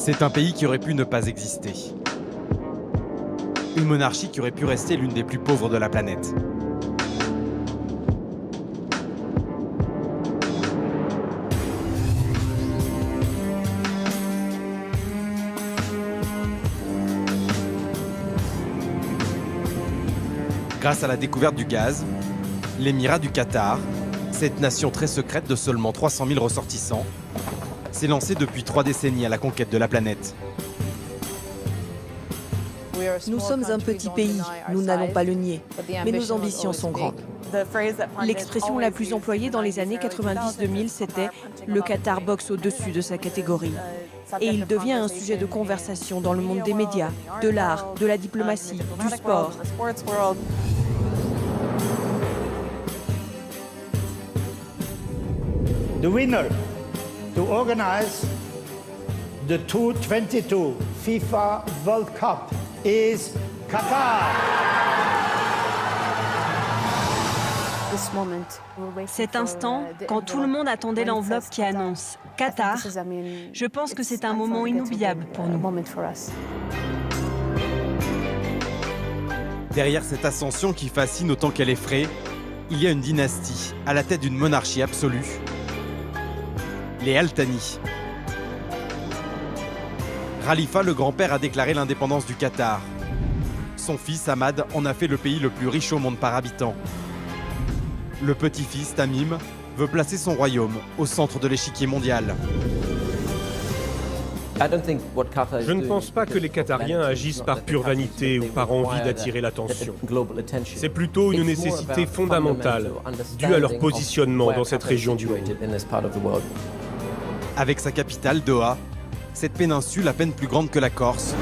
C'est un pays qui aurait pu ne pas exister. Une monarchie qui aurait pu rester l'une des plus pauvres de la planète. Grâce à la découverte du gaz, l'émirat du Qatar, cette nation très secrète de seulement 300 000 ressortissants, s'est lancé depuis 3 décennies à la conquête de la planète. Nous sommes un petit pays, nous n'allons pas le nier, mais nos ambitions sont grandes. L'expression la plus employée dans les années 90-2000, c'était « le Qatar boxe au-dessus de sa catégorie ». Et il devient un sujet de conversation dans le monde des médias, de l'art, de la diplomatie, du sport. The winner to organize the 2022 FIFA World Cup is Qatar. Cet instant, quand tout le monde attendait l'enveloppe qui annonce Qatar, je pense que c'est un moment inoubliable pour nous. Derrière cette ascension qui fascine autant qu'elle effraie, il y a une dynastie à la tête d'une monarchie absolue. Les Al Thani. Khalifa, le grand-père, a déclaré l'indépendance du Qatar. Son fils, Ahmad, en a fait le pays le plus riche au monde par habitant. Le petit-fils, Tamim, veut placer son royaume au centre de l'échiquier mondial. Je ne pense pas que les Qatariens agissent par pure vanité ou par envie d'attirer l'attention. C'est plutôt une nécessité fondamentale, due à leur positionnement dans cette région du monde. Avec sa capitale, Doha, cette péninsule, à peine plus grande que la Corse,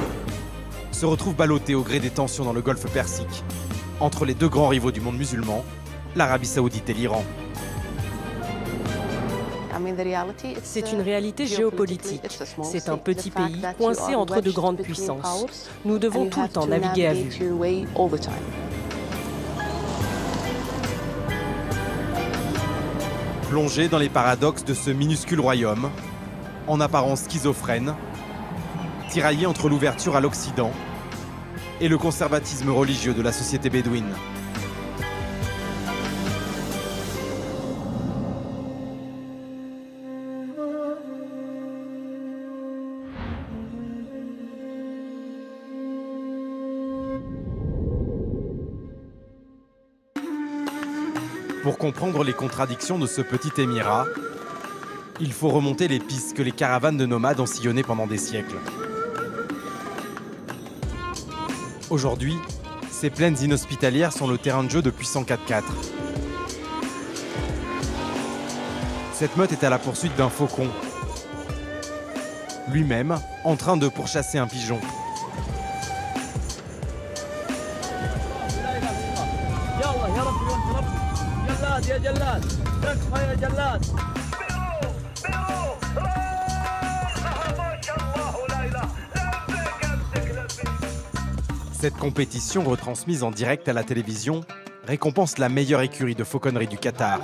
se retrouve ballottée au gré des tensions dans le golfe Persique, entre les deux grands rivaux du monde musulman, l'Arabie Saoudite et l'Iran. C'est une réalité géopolitique. C'est un petit pays coincé entre de grandes puissances. Nous devons tout le temps naviguer à vue. Plongé dans les paradoxes de ce minuscule royaume, en apparence schizophrène, tiraillé entre l'ouverture à l'Occident et le conservatisme religieux de la société bédouine. Pour comprendre les contradictions de ce petit émirat, il faut remonter les pistes que les caravanes de nomades ont sillonnées pendant des siècles. Aujourd'hui, ces plaines inhospitalières sont le terrain de jeu de puissants 4x4. Cette meute est à la poursuite d'un faucon, lui-même en train de pourchasser un pigeon. Cette compétition, retransmise en direct à la télévision, récompense la meilleure écurie de fauconnerie du Qatar.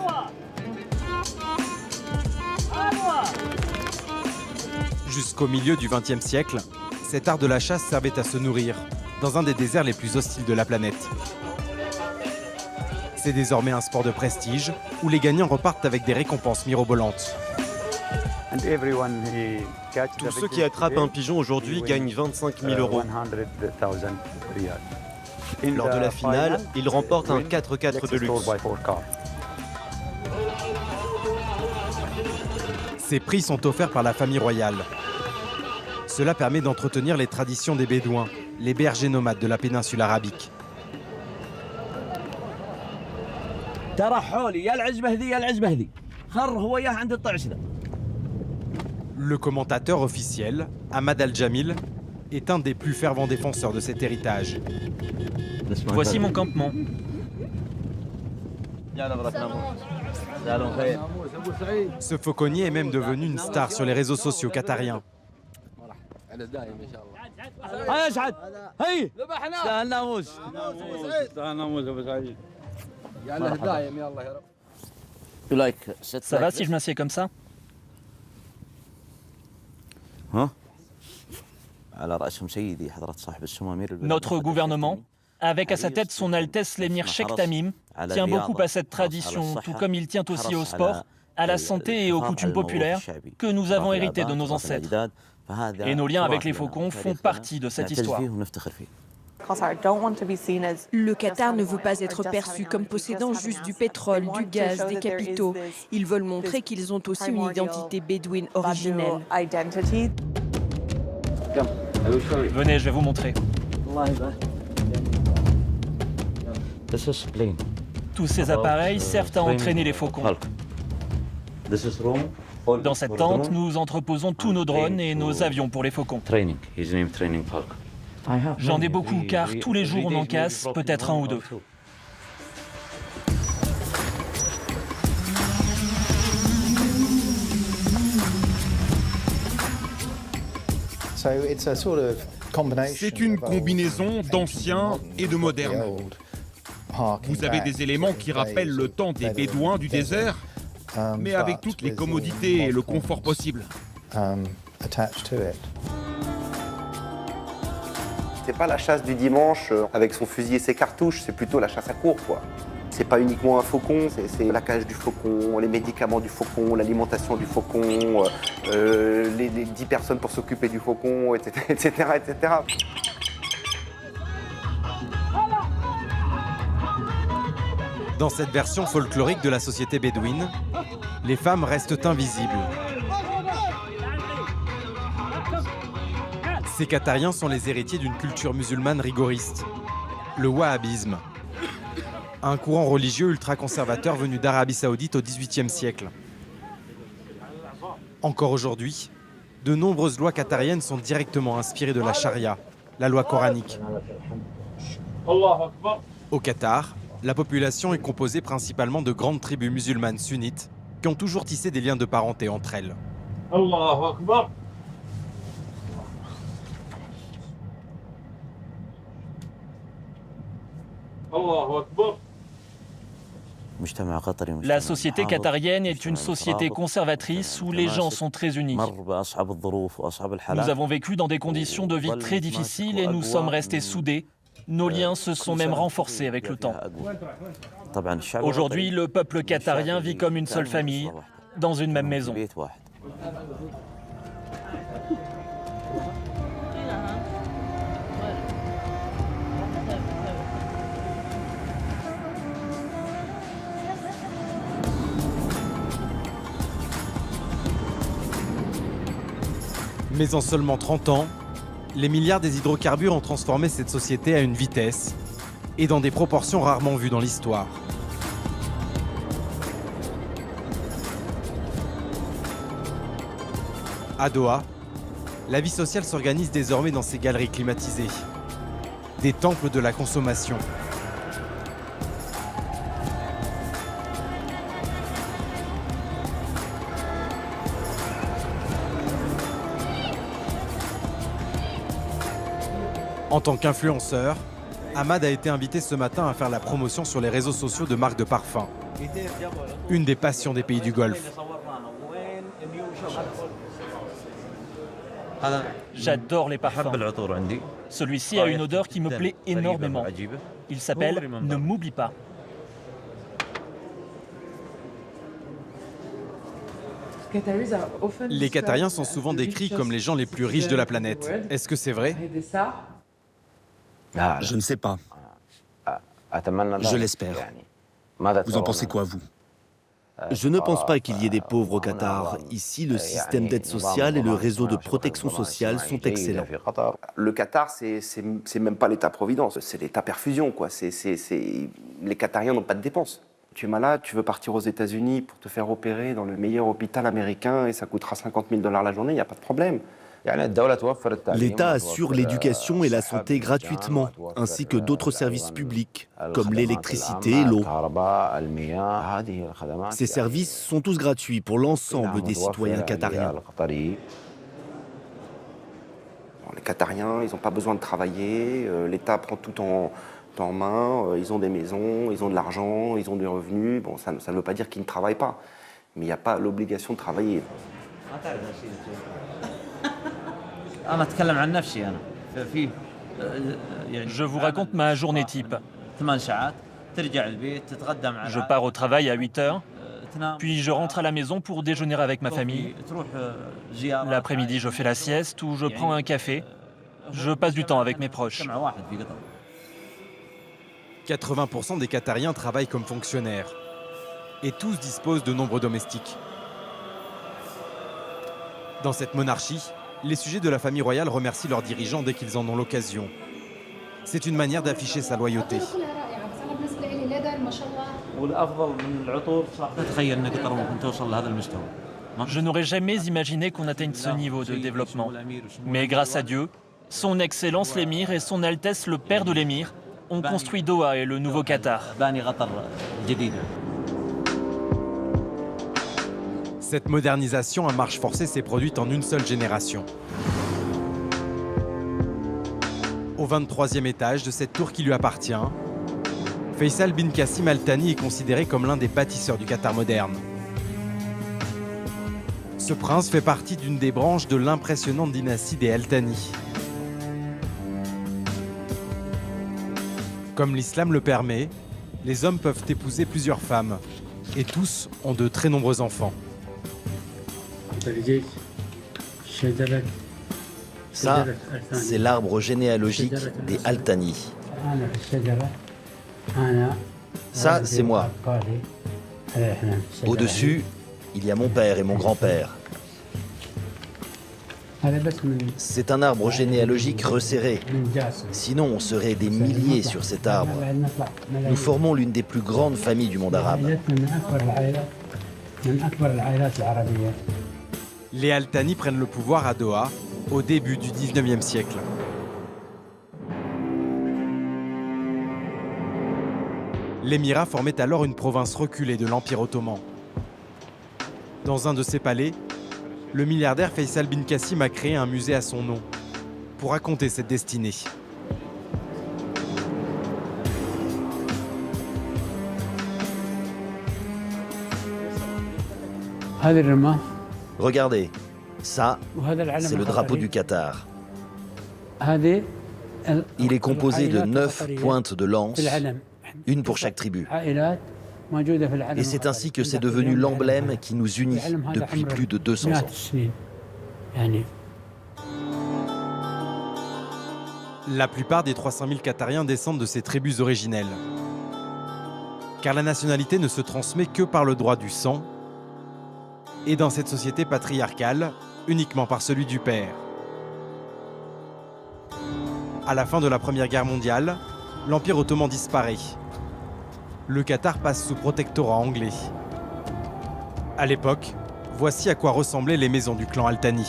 Jusqu'au milieu du XXe siècle, cet art de la chasse servait à se nourrir dans un des déserts les plus hostiles de la planète. C'est désormais un sport de prestige où les gagnants repartent avec des récompenses mirobolantes. Tous ceux qui attrapent un pigeon aujourd'hui gagnent 25 000 €. Lors de la finale, ils remportent un 4x4 de luxe. Ces prix sont offerts par la famille royale. Cela permet d'entretenir les traditions des Bédouins, les bergers nomades de la péninsule arabique. Le commentateur officiel, Ahmad Al-Jamil, est un des plus fervents défenseurs de cet héritage. Voici mon campement. Ce fauconnier est même devenu une star sur les réseaux sociaux qatariens. Ça va si je m'assieds comme ça? Notre gouvernement, avec à sa tête son Altesse l'émir Sheikh Tamim, tient beaucoup à cette tradition, tout comme il tient aussi au sport, à la santé et aux coutumes populaires que nous avons héritées de nos ancêtres. Et nos liens avec les faucons font partie de cette histoire. Le Qatar ne veut pas être perçu comme possédant juste du pétrole, du gaz, des capitaux. Ils veulent montrer qu'ils ont aussi une identité bédouine originelle. Venez, je vais vous montrer. Tous ces appareils servent à entraîner les faucons. Dans cette tente, nous entreposons tous nos drones et nos avions pour les faucons. J'en ai beaucoup car tous les jours on en casse, peut-être un ou deux. C'est une combinaison d'ancien et de moderne. Vous avez des éléments qui rappellent le temps des Bédouins du désert, mais avec toutes les commodités et le confort possible. C'est pas la chasse du dimanche avec son fusil et ses cartouches, c'est plutôt la chasse à courre, quoi. C'est pas uniquement un faucon, c'est la cage du faucon, les médicaments du faucon, l'alimentation du faucon, les 10 personnes pour s'occuper du faucon, etc., etc. Dans cette version folklorique de la société bédouine, les femmes restent invisibles. Ces Qatariens sont les héritiers d'une culture musulmane rigoriste, le wahhabisme, un courant religieux ultra-conservateur venu d'Arabie Saoudite au XVIIIe siècle. Encore aujourd'hui, de nombreuses lois qatariennes sont directement inspirées de la charia, la loi coranique. Au Qatar, la population est composée principalement de grandes tribus musulmanes sunnites qui ont toujours tissé des liens de parenté entre elles. La société qatarienne est une société conservatrice où les gens sont très unis. Nous avons vécu dans des conditions de vie très difficiles et nous sommes restés soudés. Nos liens se sont même renforcés avec le temps. Aujourd'hui, le peuple qatarien vit comme une seule famille, dans une même maison. Mais en seulement 30 ans, les milliards des hydrocarbures ont transformé cette société à une vitesse et dans des proportions rarement vues dans l'histoire. À Doha, la vie sociale s'organise désormais dans ces galeries climatisées, des temples de la consommation. En tant qu'influenceur, Ahmad a été invité ce matin à faire la promotion sur les réseaux sociaux de marques de parfums. Une des passions des pays du Golfe. J'adore les parfums. Celui-ci a une odeur qui me plaît énormément. Il s'appelle « Ne m'oublie pas ». Les Qatariens sont souvent décrits comme les gens les plus riches de la planète. Est-ce que c'est vrai ? Je ne sais pas. Je l'espère. Vous en pensez quoi, vous ? Je ne pense pas qu'il y ait des pauvres au Qatar. Ici, le système d'aide sociale et le réseau de protection sociale sont excellents. Le Qatar, c'est même pas l'État-providence, c'est l'État-perfusion, quoi. Les Qatariens n'ont pas de dépenses. Tu es malade, tu veux partir aux États-Unis pour te faire opérer dans le meilleur hôpital américain et ça coûtera 50 000 $ la journée, il n'y a pas de problème. L'État assure l'éducation et la santé gratuitement, ainsi que d'autres services publics, comme l'électricité et l'eau. Ces services sont tous gratuits pour l'ensemble des citoyens qatariens. Les Qatariens, ils n'ont pas besoin de travailler, l'État prend tout en main, ils ont des maisons, ils ont de l'argent, ils ont des revenus. Bon, ça ne veut pas dire qu'ils ne travaillent pas, mais il n'y a pas l'obligation de travailler. Je vous raconte ma journée type. Je pars au travail à 8 heures, puis je rentre à la maison pour déjeuner avec ma famille. L'après-midi, je fais la sieste ou je prends un café. Je passe du temps avec mes proches. 80% des Qatariens travaillent comme fonctionnaires. Et tous disposent de nombreux domestiques. Dans cette monarchie, les sujets de la famille royale remercient leurs dirigeants dès qu'ils en ont l'occasion. C'est une manière d'afficher sa loyauté. Je n'aurais jamais imaginé qu'on atteigne ce niveau de développement. Mais grâce à Dieu, son Excellence l'émir et son Altesse le Père de l'émir ont construit Doha et le nouveau Qatar. Cette modernisation à marche forcée s'est produite en une seule génération. Au 23e étage de cette tour qui lui appartient, Faisal bin Qassim Al Thani est considéré comme l'un des bâtisseurs du Qatar moderne. Ce prince fait partie d'une des branches de l'impressionnante dynastie des Al Thani. Comme l'islam le permet, les hommes peuvent épouser plusieurs femmes, et tous ont de très nombreux enfants. Ça, c'est l'arbre généalogique des Al Thani. Ça, c'est moi. Au-dessus, il y a mon père et mon grand-père. C'est un arbre généalogique resserré. Sinon, on serait des milliers sur cet arbre. Nous formons l'une des plus grandes familles du monde arabe. Les Al Thani prennent le pouvoir à Doha au début du 19e siècle. L'émirat formait alors une province reculée de l'Empire ottoman. Dans un de ses palais, le milliardaire Faisal bin Qassim a créé un musée à son nom pour raconter cette destinée. Regardez, ça, c'est le drapeau du Qatar. Il est composé de 9 pointes de lance, une pour chaque tribu. Et c'est ainsi que c'est devenu l'emblème qui nous unit depuis plus de 200 ans. La plupart des 300 000 Qatariens descendent de ces tribus originelles. Car la nationalité ne se transmet que par le droit du sang, et dans cette société patriarcale, uniquement par celui du père. À la fin de la Première Guerre mondiale, l'Empire ottoman disparaît. Le Qatar passe sous protectorat anglais. À l'époque, voici à quoi ressemblaient les maisons du clan Al Thani.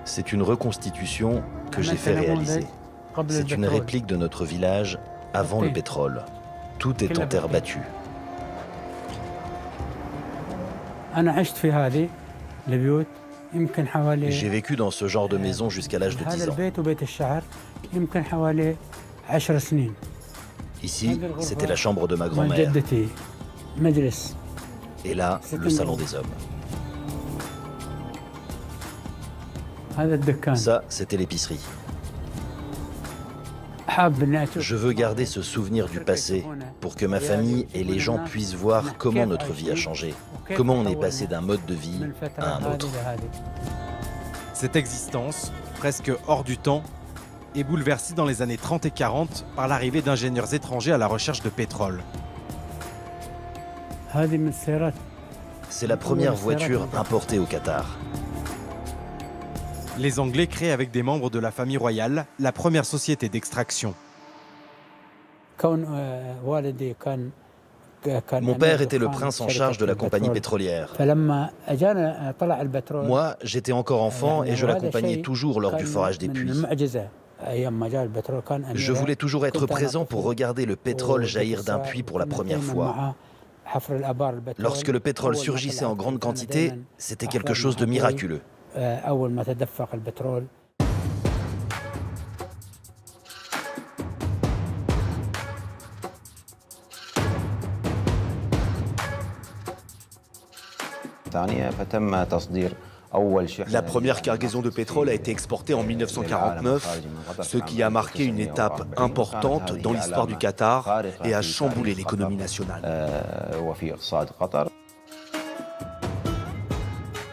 C'est une reconstitution que j'ai fait réaliser. C'est une réplique de notre village avant le pétrole. Tout est en terre battue. J'ai vécu dans ce genre de maison jusqu'à l'âge de 10 ans. Ici, c'était la chambre de ma grand-mère. Et là, le salon des hommes. Ça, c'était l'épicerie. Je veux garder ce souvenir du passé pour que ma famille et les gens puissent voir comment notre vie a changé, comment on est passé d'un mode de vie à un autre. Cette existence, presque hors du temps, est bouleversée dans les années 30 et 40 par l'arrivée d'ingénieurs étrangers à la recherche de pétrole. C'est la première voiture importée au Qatar. Les Anglais créent avec des membres de la famille royale la première société d'extraction. Mon père était le prince en charge de la compagnie pétrolière. Moi, j'étais encore enfant et je l'accompagnais toujours lors du forage des puits. Je voulais toujours être présent pour regarder le pétrole jaillir d'un puits pour la première fois. Lorsque le pétrole surgissait en grande quantité, c'était quelque chose de miraculeux. La première cargaison de pétrole a été exportée en 1949, ce qui a marqué une étape importante dans l'histoire du Qatar et a chamboulé l'économie nationale.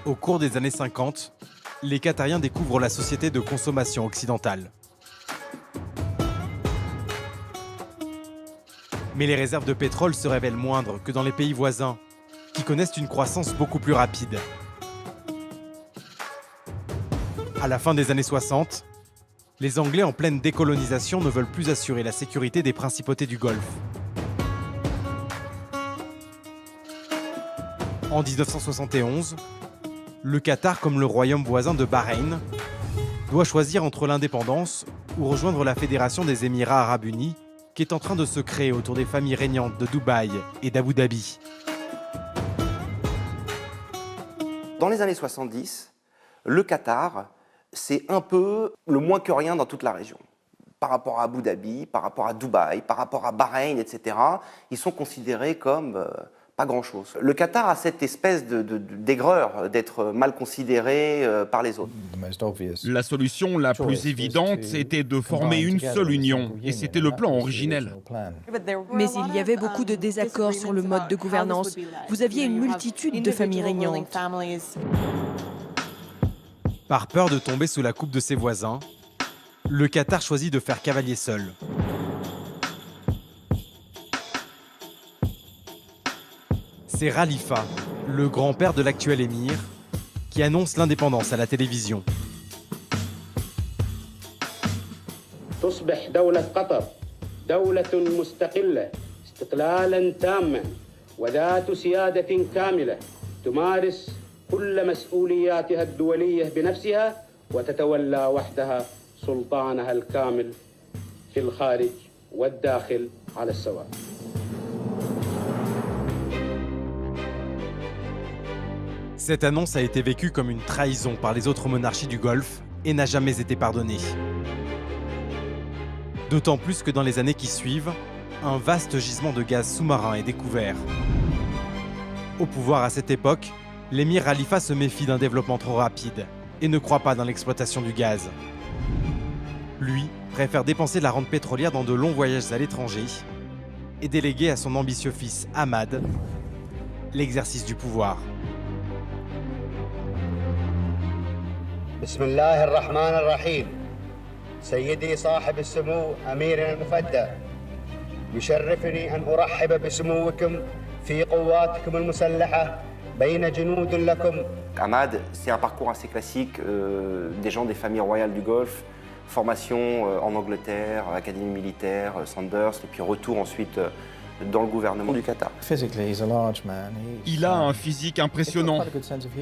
Au cours des années 50, les Qatariens découvrent la société de consommation occidentale. Mais les réserves de pétrole se révèlent moindres que dans les pays voisins, qui connaissent une croissance beaucoup plus rapide. À la fin des années 60, les Anglais en pleine décolonisation ne veulent plus assurer la sécurité des principautés du Golfe. En 1971, le Qatar, comme le royaume voisin de Bahreïn, doit choisir entre l'indépendance ou rejoindre la Fédération des Émirats arabes unis, qui est en train de se créer autour des familles régnantes de Dubaï et d'Abu Dhabi. Dans les années 70, le Qatar, c'est un peu le moins que rien dans toute la région. Par rapport à Abu Dhabi, par rapport à Dubaï, par rapport à Bahreïn, etc., ils sont considérés comme pas grand-chose. Le Qatar a cette espèce d'aigreur d'être mal considéré par les autres. La solution la plus évidente était de former une seule union, et c'était le plan originel. Mais il y avait beaucoup de désaccords sur le mode de gouvernance. Vous aviez une multitude de familles régnantes. Par peur de tomber sous la coupe de ses voisins, le Qatar choisit de faire cavalier seul. C'est Khalifa, le grand-père de l'actuel émir, qui annonce l'indépendance à la télévision. تصبح دولة قطر دولة مستقلة استقلالا تاما وذات سيادة كاملة تمارس كل مسؤولياتها الدولية بنفسها وتتولى وحدها سلطانها الكامل في الخارج والداخل على السواء. Cette annonce a été vécue comme une trahison par les autres monarchies du Golfe et n'a jamais été pardonnée. D'autant plus que dans les années qui suivent, un vaste gisement de gaz sous-marin est découvert. Au pouvoir à cette époque, l'émir Khalifa se méfie d'un développement trop rapide et ne croit pas dans l'exploitation du gaz. Lui préfère dépenser la rente pétrolière dans de longs voyages à l'étranger et déléguer à son ambitieux fils Ahmad l'exercice du pouvoir. بسم الله الرحمن الرحيم سيدي صاحب السمو أميرنا المفدى يشرفني أن أرحب بسموكم في قواتكم المسلحة بين جنود لكم. Ahmad, c'est un parcours assez classique des gens des familles royales du Golfe, formation en Angleterre, académie militaire, Sandhurst, et puis retour ensuite dans le gouvernement du Qatar. Il a un physique impressionnant.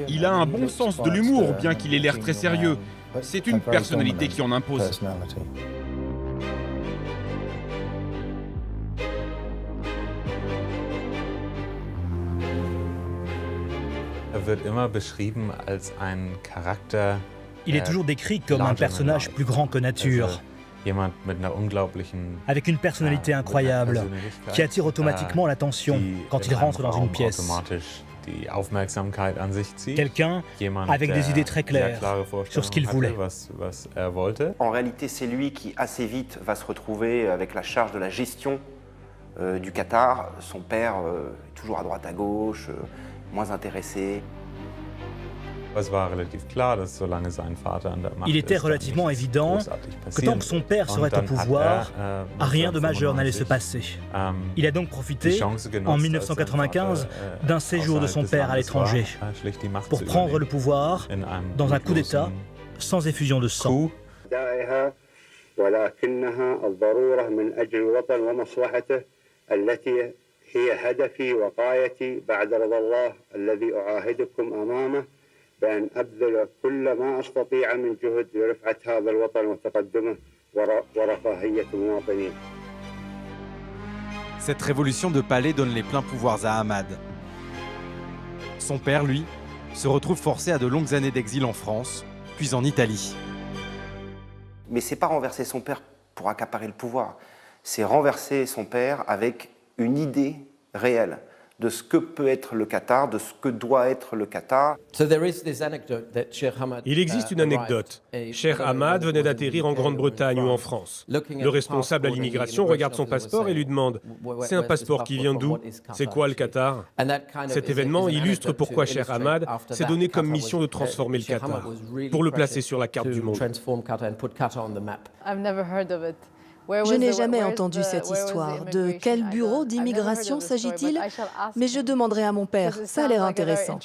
Il a un bon sens de l'humour, bien qu'il ait l'air très sérieux. C'est une personnalité qui en impose. Il est toujours décrit comme un personnage plus grand que nature, avec une personnalité incroyable, qui attire automatiquement l'attention quand il rentre dans une pièce. Quelqu'un avec des idées très claires sur ce qu'il voulait. En réalité, c'est lui qui assez vite va se retrouver avec la charge de la gestion du Qatar. Son père toujours à droite à gauche, moins intéressé. Il était relativement évident que tant que son père serait au pouvoir, rien de majeur n'allait se passer. Il a donc profité, en 1995, d'un séjour de son père à l'étranger pour prendre le pouvoir dans un coup d'État sans effusion de sang. بأن أبذل كل ما أستطيع من جهد لرفعة هذا الوطن وتقدمه ورفاهية المواطنين. Cette révolution de palais donne les pleins pouvoirs à Ahmad. Son père, lui, se retrouve forcé à de longues années d'exil en France, puis en Italie. Mais c'est pas renverser son père pour accaparer le pouvoir, c'est renverser son père avec une idée réelle de ce que peut être le Qatar, de ce que doit être le Qatar. Il existe une anecdote. Cheikh Hamad venait d'atterrir en Grande-Bretagne ou en France. Le responsable à l'immigration regarde son passeport et lui demande « C'est un passeport qui vient d'où? C'est quoi le Qatar ?» Cet événement illustre pourquoi Cheikh Hamad s'est donné comme mission de transformer le Qatar, pour le placer sur la carte du monde. Je n'ai jamais entendu cette histoire. De quel bureau d'immigration s'agit-il? Mais je demanderai à mon père, ça a l'air intéressant.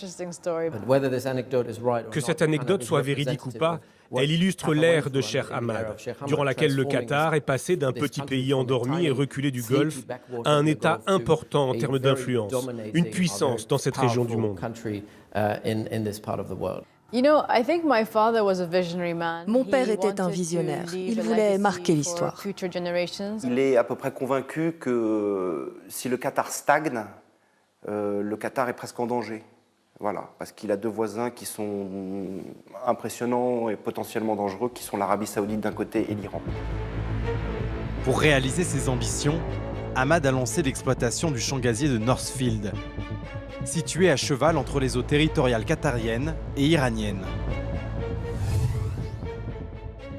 Que cette anecdote soit véridique ou pas, elle illustre l'ère de Cheikh Hamad, durant laquelle le Qatar est passé d'un petit pays endormi et reculé du Golfe à un État important en termes d'influence, une puissance dans cette région du monde. Mon père était un visionnaire. Il voulait marquer l'histoire. Il est à peu près convaincu que si le Qatar stagne, le Qatar est presque en danger. Voilà, parce qu'il a deux voisins qui sont impressionnants et potentiellement dangereux, qui sont l'Arabie Saoudite d'un côté et l'Iran. Pour réaliser ses ambitions, Hamad a lancé l'exploitation du champ gazier de Northfield, situé à cheval entre les eaux territoriales qatariennes et iraniennes.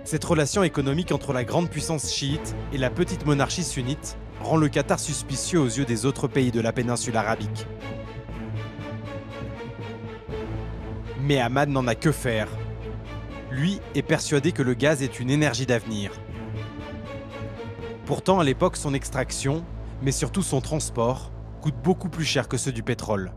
Cette relation économique entre la grande puissance chiite et la petite monarchie sunnite rend le Qatar suspicieux aux yeux des autres pays de la péninsule arabique. Mais Hamad n'en a que faire. Lui est persuadé que le gaz est une énergie d'avenir. Pourtant, à l'époque, son extraction, mais surtout son transport, coûte beaucoup plus cher que ceux du pétrole.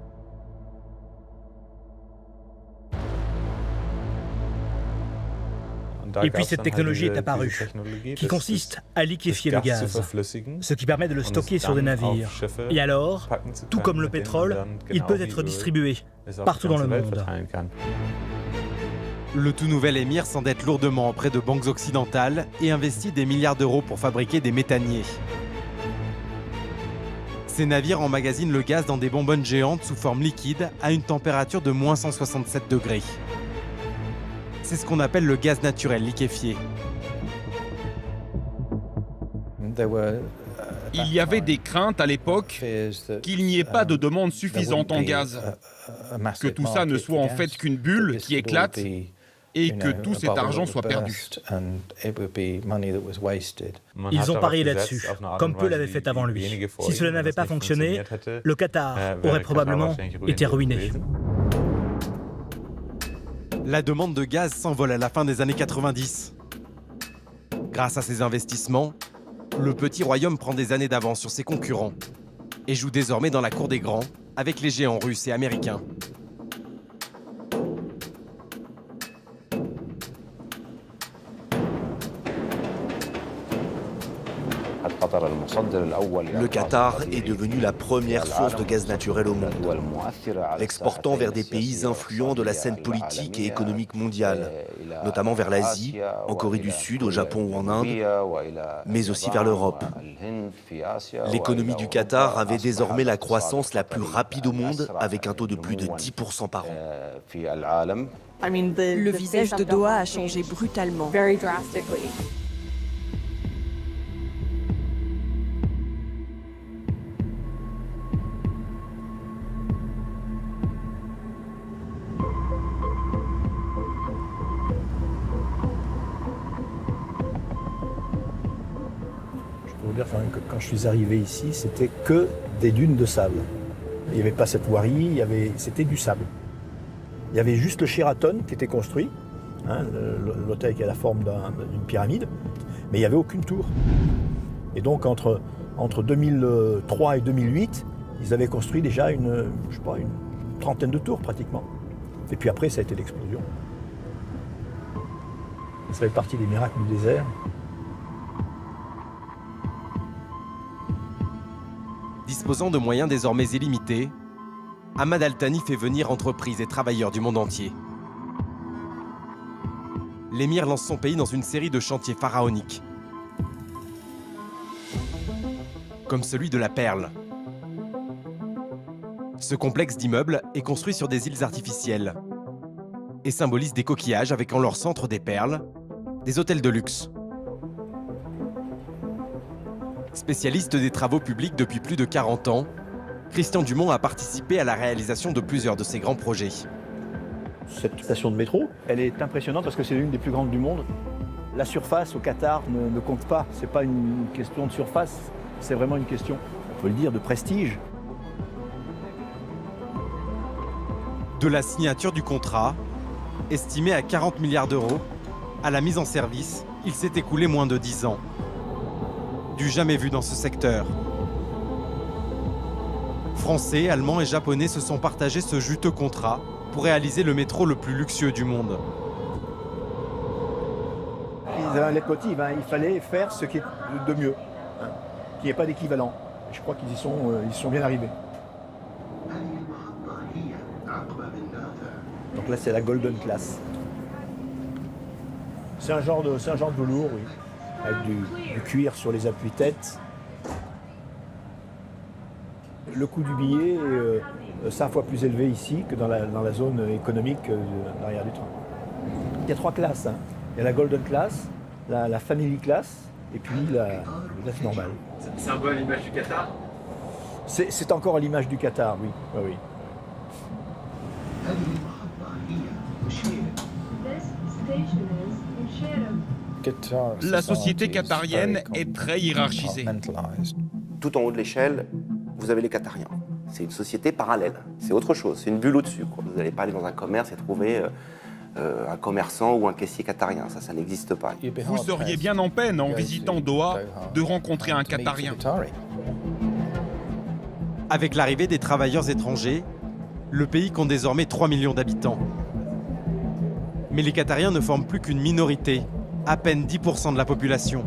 Et puis cette technologie est apparue, qui consiste à liquéfier le gaz, ce qui permet de le stocker sur des navires. Et alors, tout comme le pétrole, il peut être distribué partout dans le monde. Le tout nouvel émir s'endette lourdement auprès de banques occidentales et investit des milliards d'euros pour fabriquer des méthaniers. Ces navires emmagasinent le gaz dans des bonbonnes géantes sous forme liquide à une température de moins 167 degrés. C'est ce qu'on appelle le gaz naturel liquéfié. Il y avait des craintes à l'époque qu'il n'y ait pas de demande suffisante en gaz, que tout ça ne soit en fait qu'une bulle qui éclate et que tout cet argent soit perdu. Ils ont parié là-dessus, comme peu l'avaient fait avant lui. Si cela n'avait pas fonctionné, le Qatar aurait probablement été ruiné. La demande de gaz s'envole à la fin des années 90. Grâce à ces investissements, le petit royaume prend des années d'avance sur ses concurrents et joue désormais dans la cour des grands avec les géants russes et américains. Le Qatar est devenu la première source de gaz naturel au monde, l'exportant vers des pays influents de la scène politique et économique mondiale, notamment vers l'Asie, en Corée du Sud, au Japon ou en Inde, mais aussi vers l'Europe. L'économie du Qatar avait désormais la croissance la plus rapide au monde, avec un taux de plus de 10% par an. Le visage de Doha a changé brutalement. Quand je suis arrivé ici, c'était que des dunes de sable. Il n'y avait pas cette voirie, c'était du sable. Il y avait juste le Sheraton qui était construit, hein, l'hôtel qui a la forme d'une pyramide, mais il n'y avait aucune tour. Et donc entre 2003 et 2008, ils avaient construit déjà une trentaine de tours pratiquement. Et puis après, ça a été l'explosion. Ça fait partie des miracles du désert. Disposant de moyens désormais illimités, Hamad Al Thani fait venir entreprises et travailleurs du monde entier. L'émir lance son pays dans une série de chantiers pharaoniques, comme celui de la Perle. Ce complexe d'immeubles est construit sur des îles artificielles et symbolise des coquillages avec en leur centre des perles, des hôtels de luxe. Spécialiste des travaux publics depuis plus de 40 ans, Christian Dumont a participé à la réalisation de plusieurs de ces grands projets. Cette station de métro, elle est impressionnante parce que c'est l'une des plus grandes du monde. La surface au Qatar ne compte pas. Ce n'est pas une question de surface, c'est vraiment une question, on peut le dire, de prestige. De la signature du contrat, estimé à 40 milliards d'euros, à la mise en service, il s'est écoulé moins de 10 ans. Du jamais vu dans ce secteur. Français, Allemands et Japonais se sont partagés ce juteux contrat pour réaliser le métro le plus luxueux du monde. Ils avaient un leitmotiv, il fallait faire ce qui est de mieux, qu'il n'y ait pas d'équivalent. Je crois qu'ils y sont bien arrivés. Donc là, c'est la Golden Class. C'est un genre de velours, oui, avec du cuir sur les appuis-têtes. Le coût du billet est 5 fois plus élevé ici que dans la zone économique de l'arrière du train. Il y a 3 classes. Il y a la Golden Class, la Family Class et puis la classe normale. C'est un peu à l'image du Qatar? C'est encore à l'image du Qatar, oui. Oui. La société qatarienne est très hiérarchisée. Tout en haut de l'échelle, vous avez les Qatariens. C'est une société parallèle, c'est autre chose, c'est une bulle au-dessus. Vous n'allez pas aller dans un commerce et trouver un commerçant ou un caissier qatarien, ça n'existe pas. Vous seriez bien en peine, en visitant Doha, de rencontrer un Qatarien. Avec l'arrivée des travailleurs étrangers, le pays compte désormais 3 millions d'habitants. Mais les Qatariens ne forment plus qu'une minorité, à peine 10% de la population.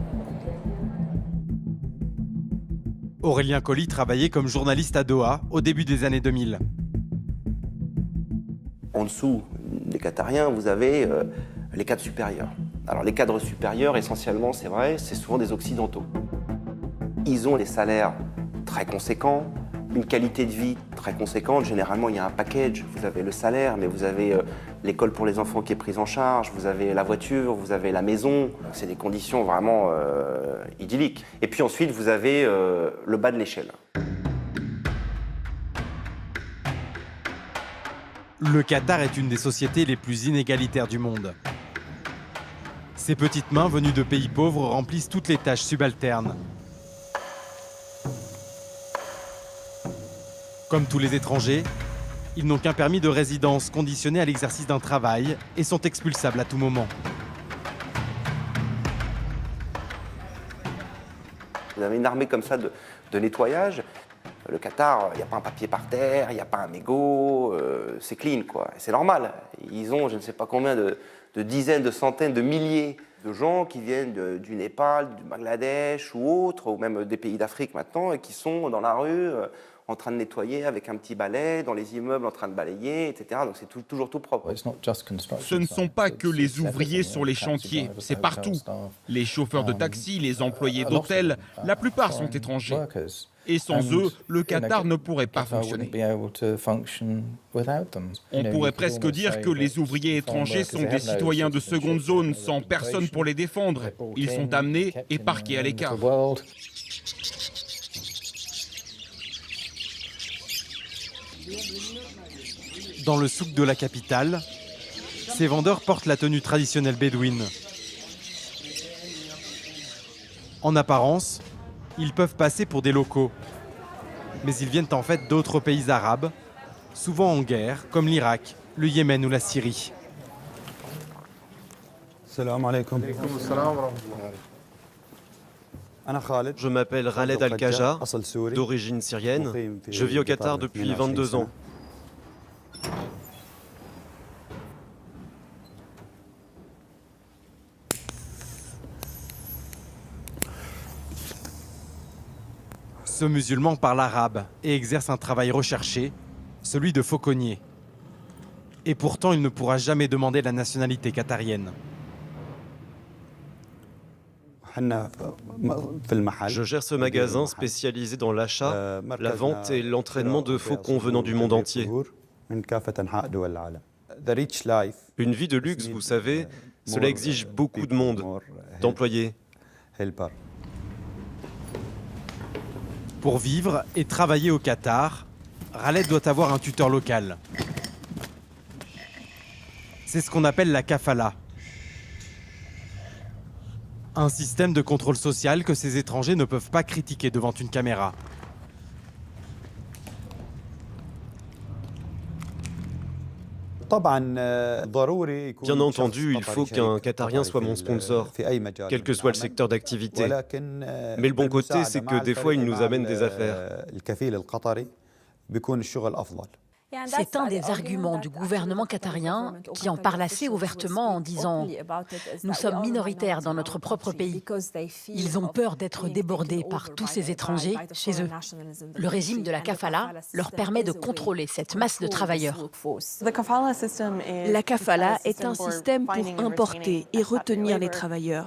Aurélien Colli travaillait comme journaliste à Doha au début des années 2000. En dessous des Qatariens, vous avez les cadres supérieurs. Alors les cadres supérieurs, essentiellement, c'est vrai, c'est souvent des Occidentaux. Ils ont des salaires très conséquents, une qualité de vie très conséquente. Généralement, il y a un package. Vous avez le salaire, mais vous avez l'école pour les enfants qui est prise en charge, vous avez la voiture, vous avez la maison. C'est des conditions vraiment idylliques. Et puis ensuite, vous avez le bas de l'échelle. Le Qatar est une des sociétés les plus inégalitaires du monde. Ces petites mains venues de pays pauvres remplissent toutes les tâches subalternes. Comme tous les étrangers, ils n'ont qu'un permis de résidence conditionné à l'exercice d'un travail et sont expulsables à tout moment. Vous avez une armée comme ça de nettoyage. Le Qatar, il n'y a pas un papier par terre, il n'y a pas un mégot, c'est clean, quoi. C'est normal. Ils ont je ne sais pas combien de dizaines, de centaines, de milliers de gens qui viennent du Népal, du Bangladesh ou autres, ou même des pays d'Afrique maintenant, et qui sont dans la rue en train de nettoyer avec un petit balai, dans les immeubles en train de balayer, etc. Donc c'est toujours tout propre. Ce ne sont pas que les ouvriers sur les chantiers, c'est partout. Les chauffeurs de taxi, les employés d'hôtel, la plupart sont étrangers. Et sans eux, le Qatar ne pourrait pas fonctionner. On pourrait presque dire que les ouvriers étrangers sont des citoyens de seconde zone sans personne pour les défendre. Ils sont amenés et parqués à l'écart. Dans le souk de la capitale, ces vendeurs portent la tenue traditionnelle bédouine. En apparence, ils peuvent passer pour des locaux. Mais ils viennent en fait d'autres pays arabes, souvent en guerre, comme l'Irak, le Yémen ou la Syrie. Salam alaikum. Je m'appelle Khaled Al-Kaja, d'origine syrienne. Je vis au Qatar depuis 22 ans. Ce musulman parle arabe et exerce un travail recherché, celui de fauconnier. Et pourtant, il ne pourra jamais demander la nationalité qatarienne. Je gère ce magasin spécialisé dans l'achat, la vente et l'entraînement de faucons venant du monde entier. Une vie de luxe, vous savez, cela exige beaucoup de monde, d'employés. Pour vivre et travailler au Qatar, Khaled doit avoir un tuteur local. C'est ce qu'on appelle la kafala. Un système de contrôle social que ces étrangers ne peuvent pas critiquer devant une caméra. Bien entendu, il faut qu'un Qatarien soit mon sponsor, quel que soit le secteur d'activité. Mais le bon côté, c'est que des fois, il nous amène des affaires. C'est un des arguments du gouvernement qatarien qui en parle assez ouvertement en disant « Nous sommes minoritaires dans notre propre pays. Ils ont peur d'être débordés par tous ces étrangers chez eux. Le régime de la kafala leur permet de contrôler cette masse de travailleurs. » La kafala est un système pour importer et retenir les travailleurs.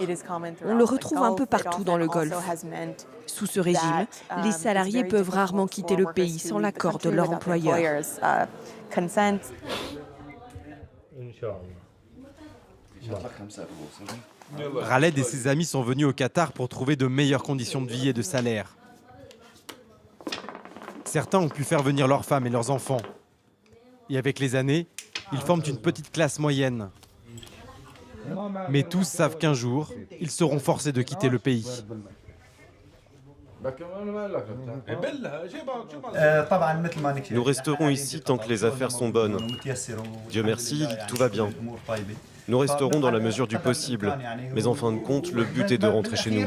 On le retrouve un peu partout dans le Golfe. Sous ce régime, les salariés peuvent rarement quitter le pays sans l'accord de leur employeur. Khaled et ses amis sont venus au Qatar pour trouver de meilleures conditions de vie et de salaire. Certains ont pu faire venir leurs femmes et leurs enfants. Et avec les années, ils forment une petite classe moyenne. Mais tous savent qu'un jour, ils seront forcés de quitter le pays. Nous resterons ici tant que les affaires sont bonnes. Dieu merci, tout va bien. Nous resterons dans la mesure du possible. Mais en fin de compte, le but est de rentrer chez nous.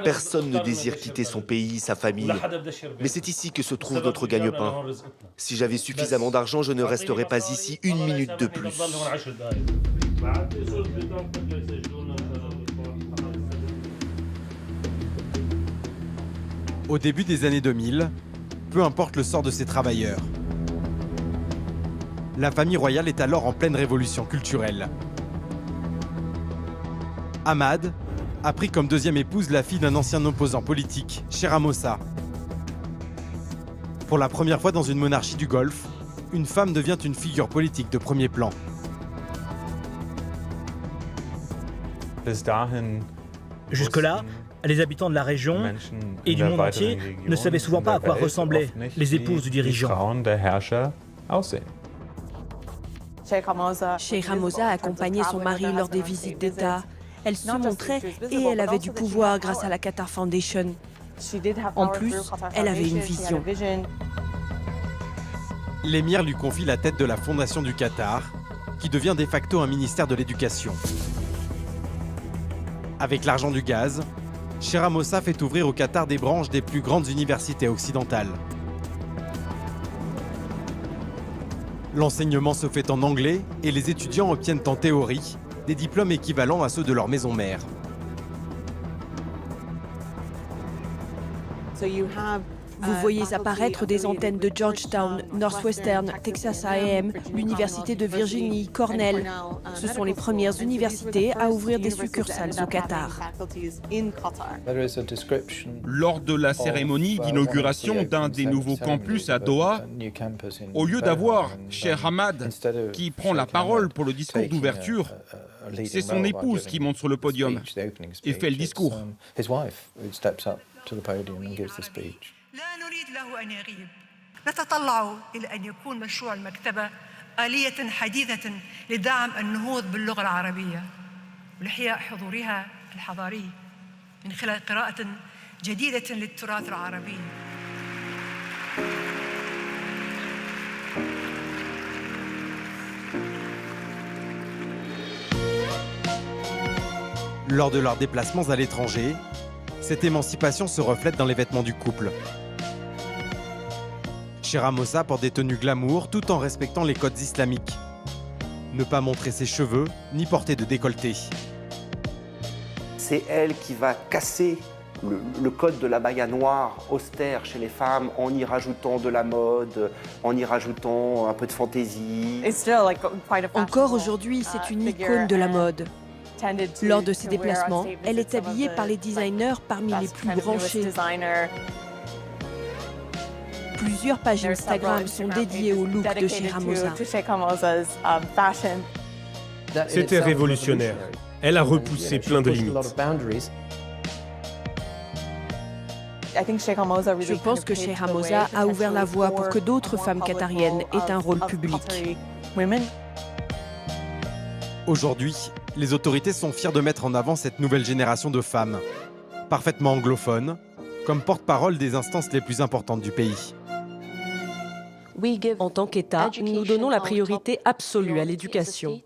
Personne ne désire quitter son pays, sa famille. Mais c'est ici que se trouve notre gagne-pain. Si j'avais suffisamment d'argent, je ne resterais pas ici une minute de plus. Au début des années 2000, peu importe le sort de ces travailleurs. La famille royale est alors en pleine révolution culturelle. Ahmad a pris comme deuxième épouse la fille d'un ancien opposant politique, Shera Mossa. Pour la première fois dans une monarchie du Golfe, une femme devient une figure politique de premier plan. Jusque-là, les habitants de la région et du monde entier ne savaient souvent pas à quoi ressemblaient les épouses du dirigeant. Sheikha Mossa accompagnait son mari lors des visites d'État. Elle se montrait et elle avait du pouvoir grâce à la Qatar Foundation. En plus, elle avait une vision. L'émir lui confie la tête de la fondation du Qatar, qui devient de facto un ministère de l'éducation. Avec l'argent du gaz, Shera Mossa fait ouvrir au Qatar des branches des plus grandes universités occidentales. L'enseignement se fait en anglais et les étudiants obtiennent en théorie des diplômes équivalents à ceux de leur maison mère. Vous voyez apparaître des antennes de Georgetown, Northwestern, Texas A&M, l'université de Virginie, Cornell. Ce sont les premières universités à ouvrir des succursales au Qatar. Lors de la cérémonie d'inauguration d'un des nouveaux campus à Doha, au lieu d'avoir Cheikh Ahmad qui prend la parole pour le discours d'ouverture, c'est son épouse qui monte sur le podium et fait le discours. لا نريد له أن يغيب. نتطلع إلى أن يكون مشروع المكتبة آلية حديثة لدعم النهوض باللغة العربية ولإحياء حضورها الحضاري من خلال قراءة جديدة للتراث العربي. Lors de leurs déplacements à l'étranger, cette émancipation se reflète dans les vêtements du couple. Shera Mossa porte des tenues glamour tout en respectant les codes islamiques. Ne pas montrer ses cheveux, ni porter de décolleté. C'est elle qui va casser le code de l'abaya noire austère chez les femmes en y rajoutant de la mode, en y rajoutant un peu de fantaisie. Encore aujourd'hui, c'est une icône de la mode. Lors de ses déplacements, elle est habillée par les designers parmi les plus branchés. Plusieurs pages Instagram sont dédiées au look de Shera Mossa. C'était révolutionnaire. Elle a repoussé plein de limites. Je pense que Sheikh Hamza a ouvert la voie pour que d'autres femmes qatariennes aient un rôle public. Aujourd'hui, les autorités sont fières de mettre en avant cette nouvelle génération de femmes, parfaitement anglophones, comme porte-parole des instances les plus importantes du pays. En tant qu'État, nous donnons la priorité absolue à l'éducation.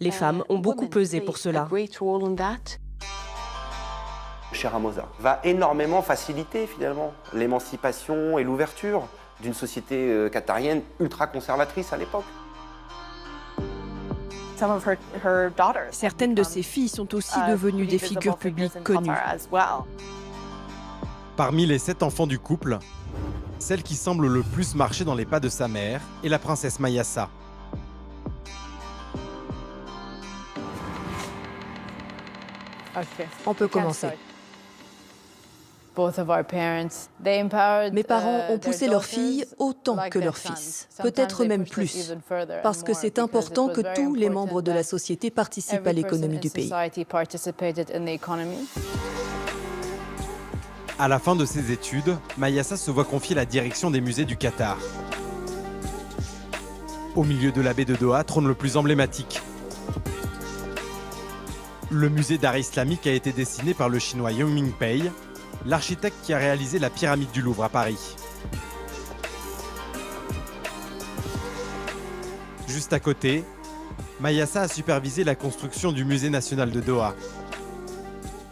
Les femmes ont beaucoup pesé pour cela. Sheikh Hamza va énormément faciliter finalement l'émancipation et l'ouverture d'une société qatarienne ultra conservatrice à l'époque. Certaines de ses filles sont aussi devenues des figures publiques connues. Parmi les 7 enfants du couple, celle qui semble le plus marcher dans les pas de sa mère est la princesse Mayasa. On peut commencer. Mes parents ont poussé leurs filles autant que leurs fils, peut-être même plus, parce que c'est important que tous les membres de la société participent à l'économie du pays. À la fin de ses études, Mayasa se voit confier la direction des musées du Qatar. Au milieu de la baie de Doha trône le plus emblématique. Le musée d'art islamique a été dessiné par le chinois Yang Mingpei, l'architecte qui a réalisé la pyramide du Louvre à Paris. Juste à côté, Mayasa a supervisé la construction du musée national de Doha.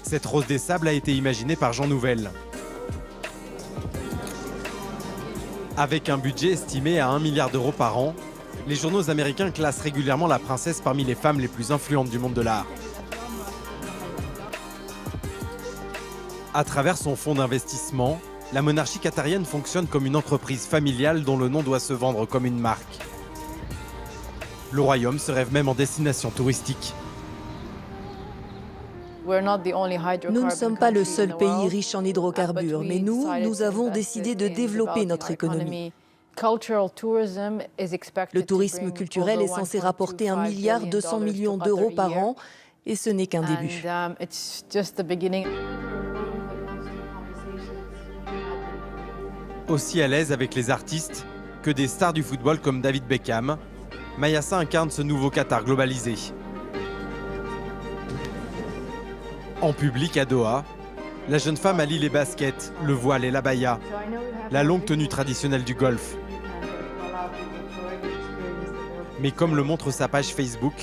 Cette rose des sables a été imaginée par Jean Nouvel. Avec un budget estimé à 1 milliard d'euros par an, les journaux américains classent régulièrement la princesse parmi les femmes les plus influentes du monde de l'art. À travers son fonds d'investissement, la monarchie qatarienne fonctionne comme une entreprise familiale dont le nom doit se vendre comme une marque. Le royaume se rêve même en destination touristique. Nous ne sommes pas le seul pays riche en hydrocarbures, mais nous avons décidé de développer notre économie. Le tourisme culturel est censé rapporter 1,2 milliard d'euros par an, et ce n'est qu'un début. Aussi à l'aise avec les artistes que des stars du football comme David Beckham, Mayasa incarne ce nouveau Qatar globalisé. En public à Doha, la jeune femme allie les baskets, le voile et l'abaya, la longue tenue traditionnelle du golf. Mais comme le montre sa page Facebook,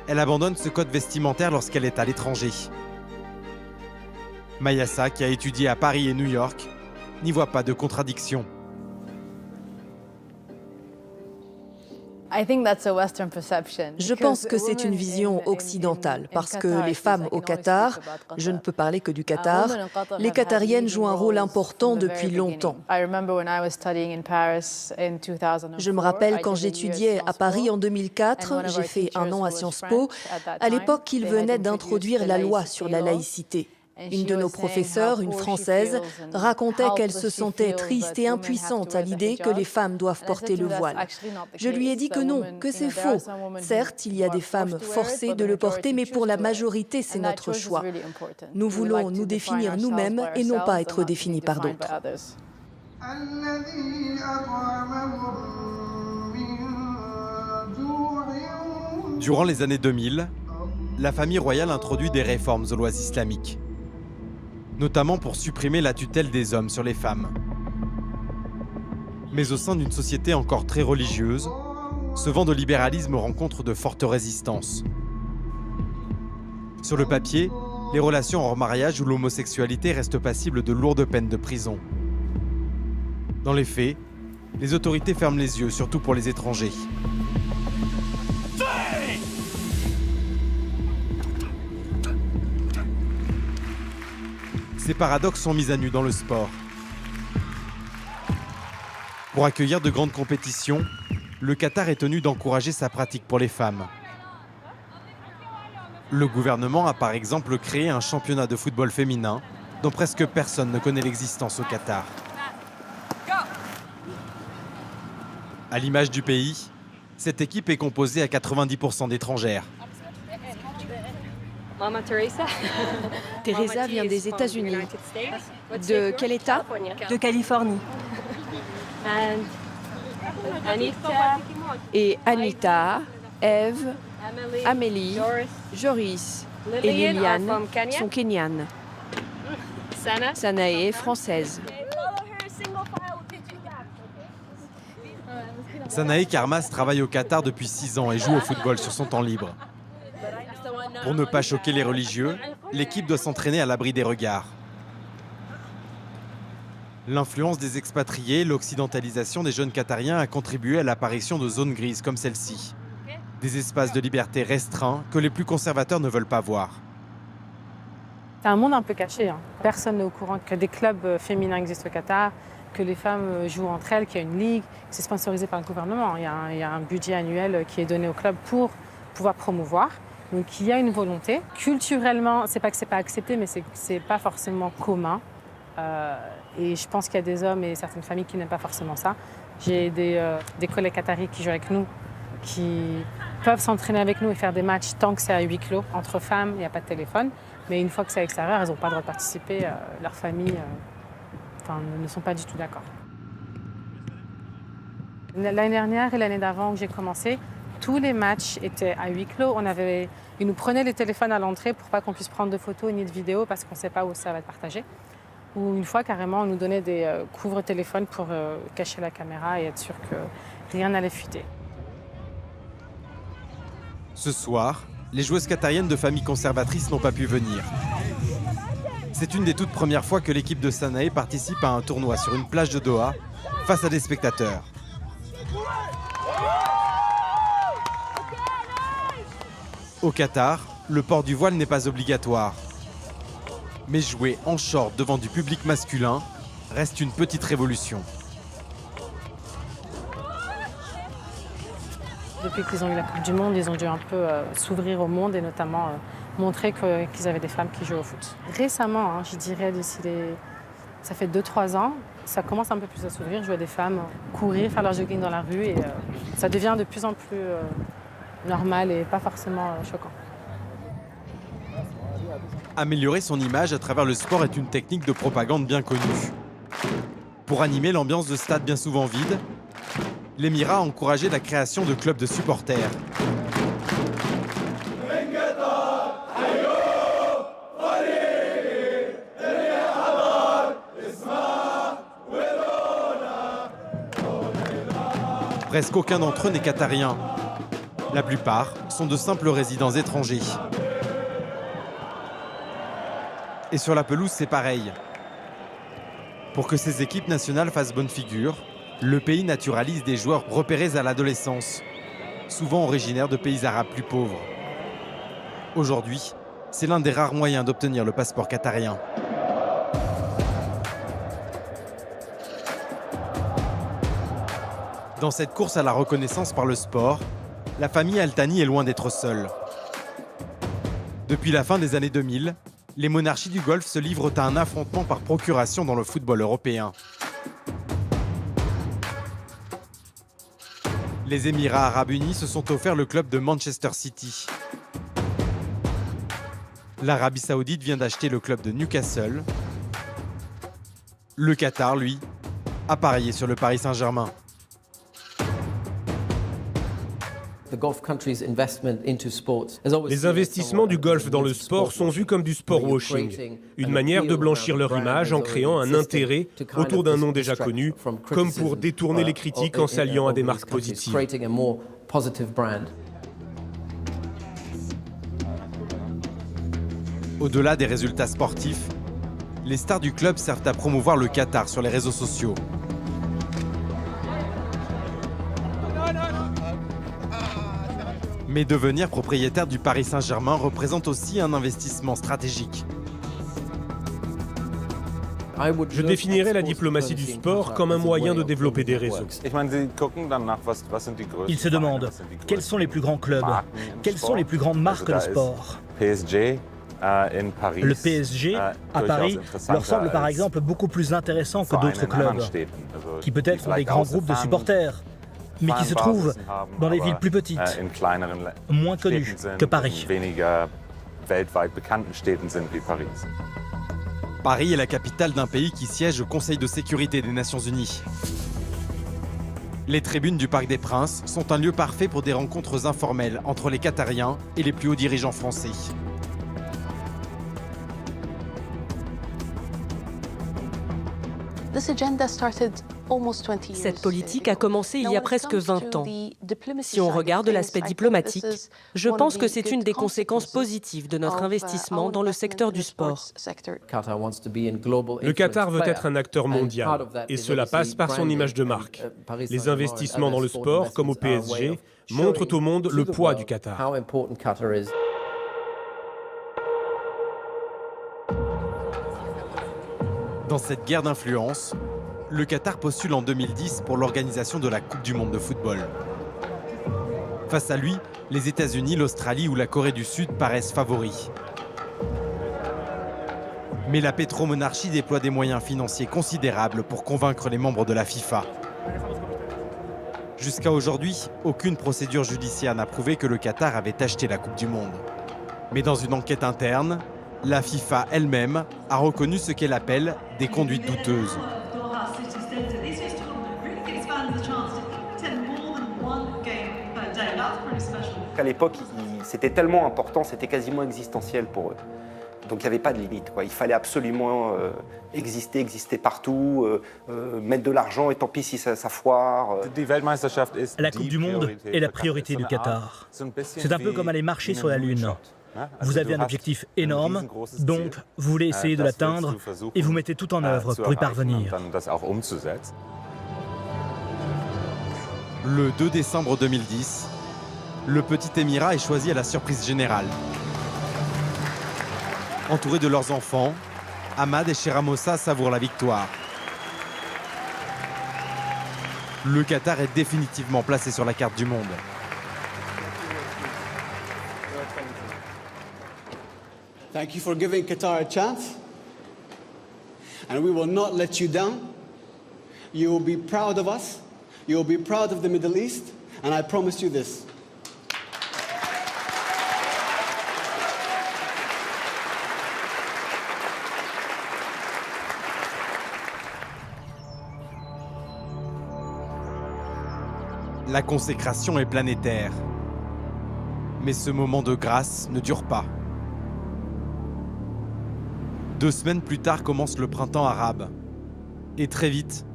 elle abandonne ce code vestimentaire lorsqu'elle est à l'étranger. Mayasa, qui a étudié à Paris et New York, n'y voit pas de contradiction. Je pense que c'est une vision occidentale, parce que les femmes au Qatar, je ne peux parler que du Qatar, les Qatariennes jouent un rôle important depuis longtemps. Je me rappelle quand j'étudiais à Paris en 2004, j'ai fait 1 an à Sciences Po, à l'époque ils venaient d'introduire la loi sur la laïcité. Une de nos professeurs, une Française, racontait qu'elle se sentait triste et impuissante à l'idée que les femmes doivent porter le voile. Je lui ai dit que non, que c'est faux. Certes, il y a des femmes forcées de le porter, mais pour la majorité, c'est notre choix. Nous voulons nous définir nous-mêmes et non pas être définis par d'autres. Durant les années 2000, la famille royale introduit des réformes aux lois islamiques, notamment pour supprimer la tutelle des hommes sur les femmes. Mais au sein d'une société encore très religieuse, ce vent de libéralisme rencontre de fortes résistances. Sur le papier, les relations hors mariage ou l'homosexualité restent passibles de lourdes peines de prison. Dans les faits, les autorités ferment les yeux, surtout pour les étrangers. Ces paradoxes sont mis à nu dans le sport. Pour accueillir de grandes compétitions, le Qatar est tenu d'encourager sa pratique pour les femmes. Le gouvernement a par exemple créé un championnat de football féminin dont presque personne ne connaît l'existence au Qatar. À l'image du pays, cette équipe est composée à 90% d'étrangères. Teresa vient des États-Unis. De quel État? De Californie. Et Anita, Eve, Amélie, Joris et Liliane sont kenyanes. Sanae est française. Sanae Karmas travaille au Qatar depuis 6 ans et joue au football sur son temps libre. Pour ne pas choquer les religieux, l'équipe doit s'entraîner à l'abri des regards. L'influence des expatriés, l'occidentalisation des jeunes Qatariens a contribué à l'apparition de zones grises comme celle-ci. Des espaces de liberté restreints que les plus conservateurs ne veulent pas voir. C'est un monde un peu caché. Personne n'est au courant que des clubs féminins existent au Qatar, que les femmes jouent entre elles, qu'il y a une ligue. C'est sponsorisé par le gouvernement. Il y a un budget annuel qui est donné au club pour pouvoir promouvoir. Donc il y a une volonté. Culturellement, c'est pas que c'est pas accepté, mais c'est pas forcément commun. Et je pense qu'il y a des hommes et certaines familles qui n'aiment pas forcément ça. J'ai des collègues qataris qui jouent avec nous, qui peuvent s'entraîner avec nous et faire des matchs tant que c'est à huis clos. Entre femmes, il n'y a pas de téléphone. Mais une fois que c'est à l'extérieur, elles n'ont pas le droit de participer. Leurs familles ne sont pas du tout d'accord. L'année dernière et l'année d'avant que j'ai commencé, tous les matchs étaient à huis clos. Ils nous prenaient les téléphones à l'entrée pour pas qu'on puisse prendre de photos ni de vidéos parce qu'on ne sait pas où ça va être partagé. Ou une fois, carrément, on nous donnait des couvre-téléphones pour cacher la caméra et être sûr que rien n'allait fuiter. Ce soir, les joueuses qatariennes de familles conservatrices n'ont pas pu venir. C'est une des toutes premières fois que l'équipe de Sanae participe à un tournoi sur une plage de Doha face à des spectateurs. Au Qatar, le port du voile n'est pas obligatoire. Mais jouer en short devant du public masculin reste une petite révolution. Depuis qu'ils ont eu la Coupe du Monde, ils ont dû un peu s'ouvrir au monde et notamment montrer qu'ils avaient des femmes qui jouent au foot. Récemment, je dirais ça fait 2-3 ans, ça commence un peu plus à s'ouvrir. Je vois des femmes courir, faire leur jogging dans la rue et ça devient de plus en plus normal et pas forcément choquant. Améliorer son image à travers le sport est une technique de propagande bien connue. Pour animer l'ambiance de stades bien souvent vides, l'Émirat a encouragé la création de clubs de supporters. Presque aucun d'entre eux n'est qatarien. La plupart sont de simples résidents étrangers. Et sur la pelouse, c'est pareil. Pour que ces équipes nationales fassent bonne figure, le pays naturalise des joueurs repérés à l'adolescence, souvent originaires de pays arabes plus pauvres. Aujourd'hui, c'est l'un des rares moyens d'obtenir le passeport qatarien. Dans cette course à la reconnaissance par le sport, la famille Al Thani est loin d'être seule. Depuis la fin des années 2000, les monarchies du Golfe se livrent à un affrontement par procuration dans le football européen. Les Émirats arabes unis se sont offerts le club de Manchester City. L'Arabie saoudite vient d'acheter le club de Newcastle. Le Qatar, lui, a parié sur le Paris Saint-Germain. Les investissements du Golfe dans le sport sont vus comme du sport washing, une manière de blanchir leur image en créant un intérêt autour d'un nom déjà connu, comme pour détourner les critiques en s'alliant à des marques positives. Au-delà des résultats sportifs, les stars du club servent à promouvoir le Qatar sur les réseaux sociaux. Mais devenir propriétaire du Paris Saint-Germain représente aussi un investissement stratégique. Je définirais la diplomatie du sport comme un moyen de développer des réseaux. Ils se demandent quels sont les plus grands clubs, quelles sont les plus grandes marques de sport. Le PSG, à Paris, leur semble par exemple beaucoup plus intéressant que d'autres clubs, qui peut-être ont des grands groupes de supporters, mais qui se trouvent dans des villes plus petites, moins connues que Paris. Paris est la capitale d'un pays qui siège au Conseil de sécurité des Nations Unies. Les tribunes du Parc des Princes sont un lieu parfait pour des rencontres informelles entre les Qatariens et les plus hauts dirigeants français. Cette politique a commencé il y a presque 20 ans. Si on regarde l'aspect diplomatique, je pense que c'est une des conséquences positives de notre investissement dans le secteur du sport. Le Qatar veut être un acteur mondial, et cela passe par son image de marque. Les investissements dans le sport, comme au PSG, montrent au monde le poids du Qatar. Dans cette guerre d'influence, le Qatar postule en 2010 pour l'organisation de la Coupe du monde de football. Face à lui, les États-Unis, l'Australie ou la Corée du Sud paraissent favoris. Mais la pétromonarchie déploie des moyens financiers considérables pour convaincre les membres de la FIFA. Jusqu'à aujourd'hui, aucune procédure judiciaire n'a prouvé que le Qatar avait acheté la Coupe du monde. Mais dans une enquête interne, la FIFA elle-même a reconnu ce qu'elle appelle des conduites douteuses. À l'époque, c'était tellement important, c'était quasiment existentiel pour eux. Donc il n'y avait pas de limite, quoi. Il fallait absolument exister partout, mettre de l'argent et tant pis si ça foire. La Coupe du Monde est la priorité du Qatar. C'est un peu comme aller marcher sur la Lune. Vous avez un objectif énorme, donc vous voulez essayer de l'atteindre et vous mettez tout en œuvre pour y parvenir. Le 2 décembre 2010, le petit émirat est choisi à la surprise générale. Entourés de leurs enfants, Ahmad et Sheramosa savourent la victoire. Le Qatar est définitivement placé sur la carte du monde. Thank you for giving Qatar a chance, and we will not let you down. You will be proud of us, you will be proud of the Middle East, and I promise you this. La consécration est planétaire. Mais ce moment de grâce ne dure pas. 2 semaines plus tard commence le printemps arabe. Et très vite,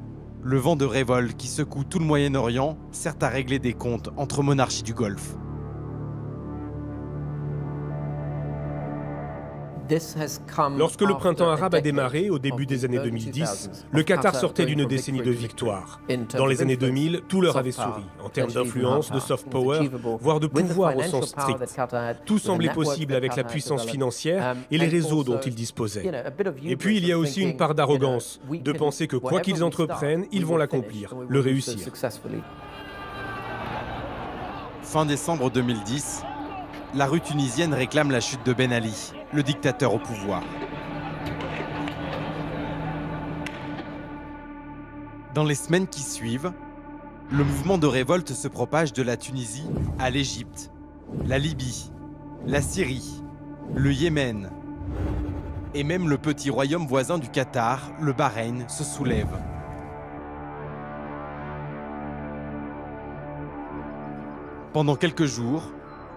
le vent de révolte qui secoue tout le Moyen-Orient sert à régler des comptes entre monarchies du Golfe. Lorsque le printemps arabe a démarré au début des années 2010, le Qatar sortait d'une décennie de victoires. Dans les années 2000, tout leur avait souri, en termes d'influence, de soft power, voire de pouvoir au sens strict. Tout semblait possible avec la puissance financière et les réseaux dont ils disposaient. Et puis il y a aussi une part d'arrogance, de penser que quoi qu'ils entreprennent, ils vont l'accomplir, le réussir. Fin décembre 2010, la rue tunisienne réclame la chute de Ben Ali, le dictateur au pouvoir. Dans les semaines qui suivent, le mouvement de révolte se propage de la Tunisie à l'Égypte, la Libye, la Syrie, le Yémen, et même le petit royaume voisin du Qatar, le Bahreïn, se soulève. Pendant quelques jours,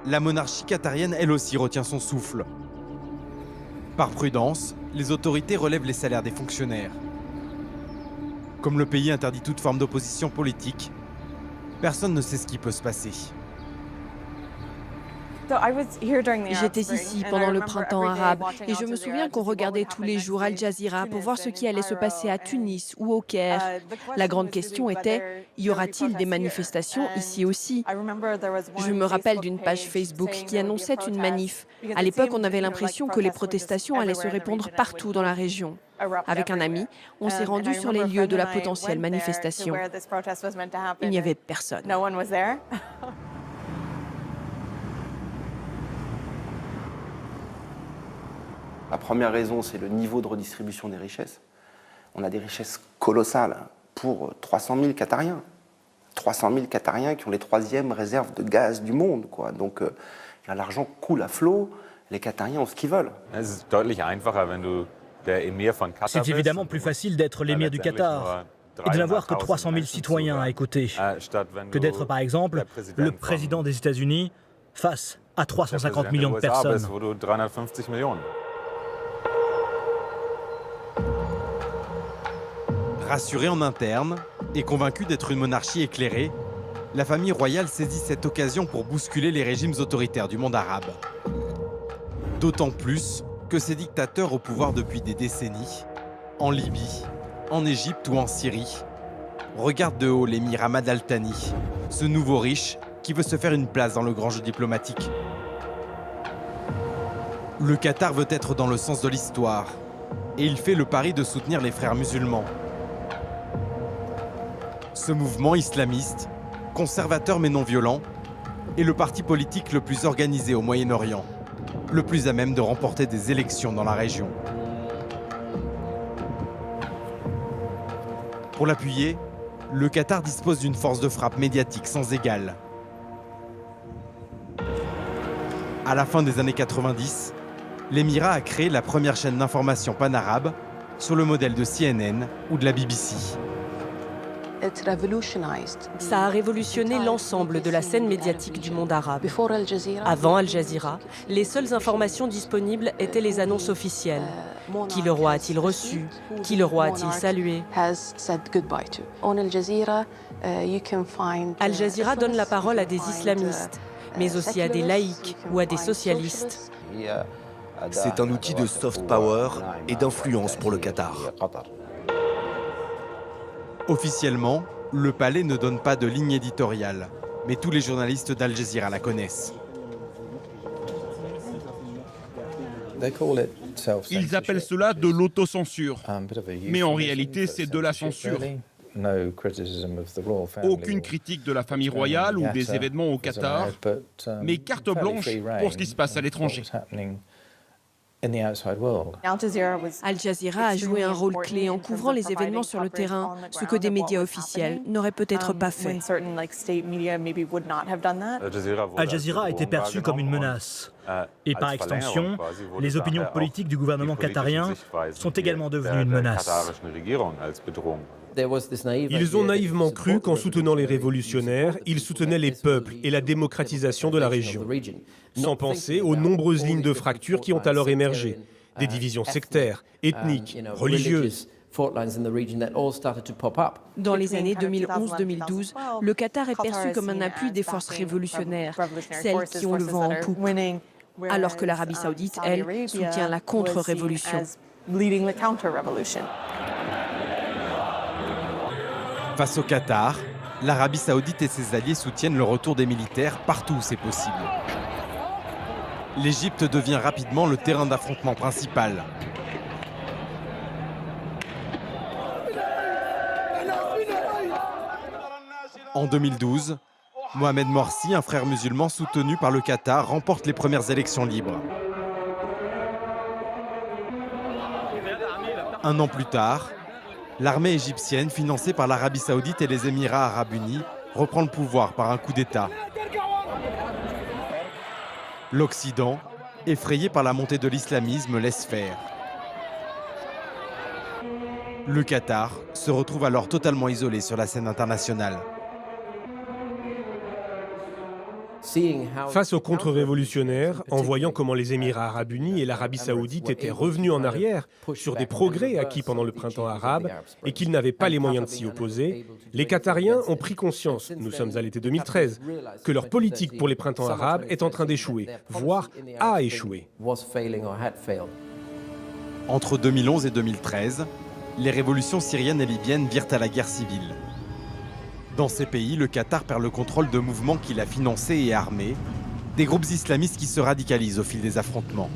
la monarchie qatarienne elle aussi retient son souffle. Par prudence, les autorités relèvent les salaires des fonctionnaires. Comme le pays interdit toute forme d'opposition politique, personne ne sait ce qui peut se passer. J'étais ici pendant le printemps arabe et je me souviens qu'on regardait tous les jours Al Jazeera pour voir ce qui allait se passer à Tunis ou au Caire. La grande question était, y aura-t-il des manifestations ici aussi? Je me rappelle d'une page Facebook qui annonçait une manif. À l'époque, on avait l'impression que les protestations allaient se répandre partout dans la région. Avec un ami, on s'est rendu sur les lieux de la potentielle manifestation. Il n'y avait personne. La première raison, c'est le niveau de redistribution des richesses. On a des richesses colossales pour 300 000 Qatariens. 300 000 Qatariens qui ont les 3e réserves de gaz du monde, quoi. Donc l'argent coule à flot, les Qatariens ont ce qu'ils veulent. C'est évidemment plus facile d'être l'émir du Qatar et de n'avoir que 300 000 citoyens à écouter, que d'être par exemple le président des États-Unis face à 350 millions de personnes. Rassurée en interne et convaincue d'être une monarchie éclairée, la famille royale saisit cette occasion pour bousculer les régimes autoritaires du monde arabe. D'autant plus que ces dictateurs au pouvoir depuis des décennies, en Libye, en Égypte ou en Syrie, regardent de haut l'émir Hamad Al Thani, ce nouveau riche qui veut se faire une place dans le grand jeu diplomatique. Le Qatar veut être dans le sens de l'histoire et il fait le pari de soutenir les frères musulmans. Ce mouvement islamiste, conservateur mais non violent, est le parti politique le plus organisé au Moyen-Orient, le plus à même de remporter des élections dans la région. Pour l'appuyer, le Qatar dispose d'une force de frappe médiatique sans égale. À la fin des années 90, l'émirat a créé la première chaîne d'information pan-arabe sur le modèle de CNN ou de la BBC. Ça a révolutionné l'ensemble de la scène médiatique du monde arabe. Avant Al Jazeera, les seules informations disponibles étaient les annonces officielles. Qui le roi a-t-il reçu? Qui le roi a-t-il salué? Al Jazeera donne la parole à des islamistes, mais aussi à des laïcs ou à des socialistes. C'est un outil de soft power et d'influence pour le Qatar. Officiellement, le palais ne donne pas de ligne éditoriale, mais tous les journalistes d'Al Jazeera la connaissent. Ils appellent cela de l'autocensure, mais en réalité c'est de la censure. Aucune critique de la famille royale ou des événements au Qatar, mais carte blanche pour ce qui se passe à l'étranger. Al Jazeera a joué un rôle clé en couvrant les événements sur le terrain, ce que des médias officiels n'auraient peut-être pas fait. Al Jazeera a été perçu comme une menace. Et par extension, les opinions politiques du gouvernement qatarien sont également devenues une menace. Ils ont naïvement cru qu'en soutenant les révolutionnaires, ils soutenaient les peuples et la démocratisation de la région, sans penser aux nombreuses lignes de fracture qui ont alors émergé, des divisions sectaires, ethniques, religieuses. Dans les années 2011-2012, le Qatar est perçu comme un appui des forces révolutionnaires, celles qui ont le vent en poupe, alors que l'Arabie saoudite, elle, soutient la contre-révolution. Face au Qatar, l'Arabie saoudite et ses alliés soutiennent le retour des militaires partout où c'est possible. L'Égypte devient rapidement le terrain d'affrontement principal. En 2012, Mohamed Morsi, un frère musulman soutenu par le Qatar, remporte les premières élections libres. Un an plus tard, l'armée égyptienne, financée par l'Arabie saoudite et les Émirats arabes unis, reprend le pouvoir par un coup d'État. L'Occident, effrayé par la montée de l'islamisme, laisse faire. Le Qatar se retrouve alors totalement isolé sur la scène internationale. Face aux contre-révolutionnaires, en voyant comment les Émirats arabes unis et l'Arabie saoudite étaient revenus en arrière sur des progrès acquis pendant le printemps arabe et qu'ils n'avaient pas les moyens de s'y opposer, les Qatariens ont pris conscience, nous sommes à l'été 2013, que leur politique pour les printemps arabes est en train d'échouer, voire a échoué. Entre 2011 et 2013, les révolutions syriennes et libyennes virent à la guerre civile. Dans ces pays, le Qatar perd le contrôle de mouvements qu'il a financés et armés, des groupes islamistes qui se radicalisent au fil des affrontements.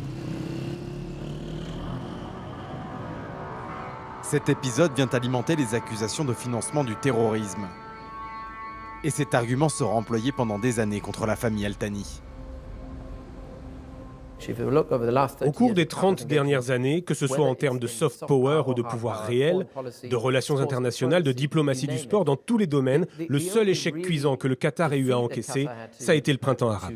Cet épisode vient alimenter les accusations de financement du terrorisme. Et cet argument sera employé pendant des années contre la famille Al Thani. Au cours des 30 dernières années, que ce soit en termes de soft power ou de pouvoir réel, de relations internationales, de diplomatie du sport, dans tous les domaines, le seul échec cuisant que le Qatar ait eu à encaisser, ça a été le printemps arabe.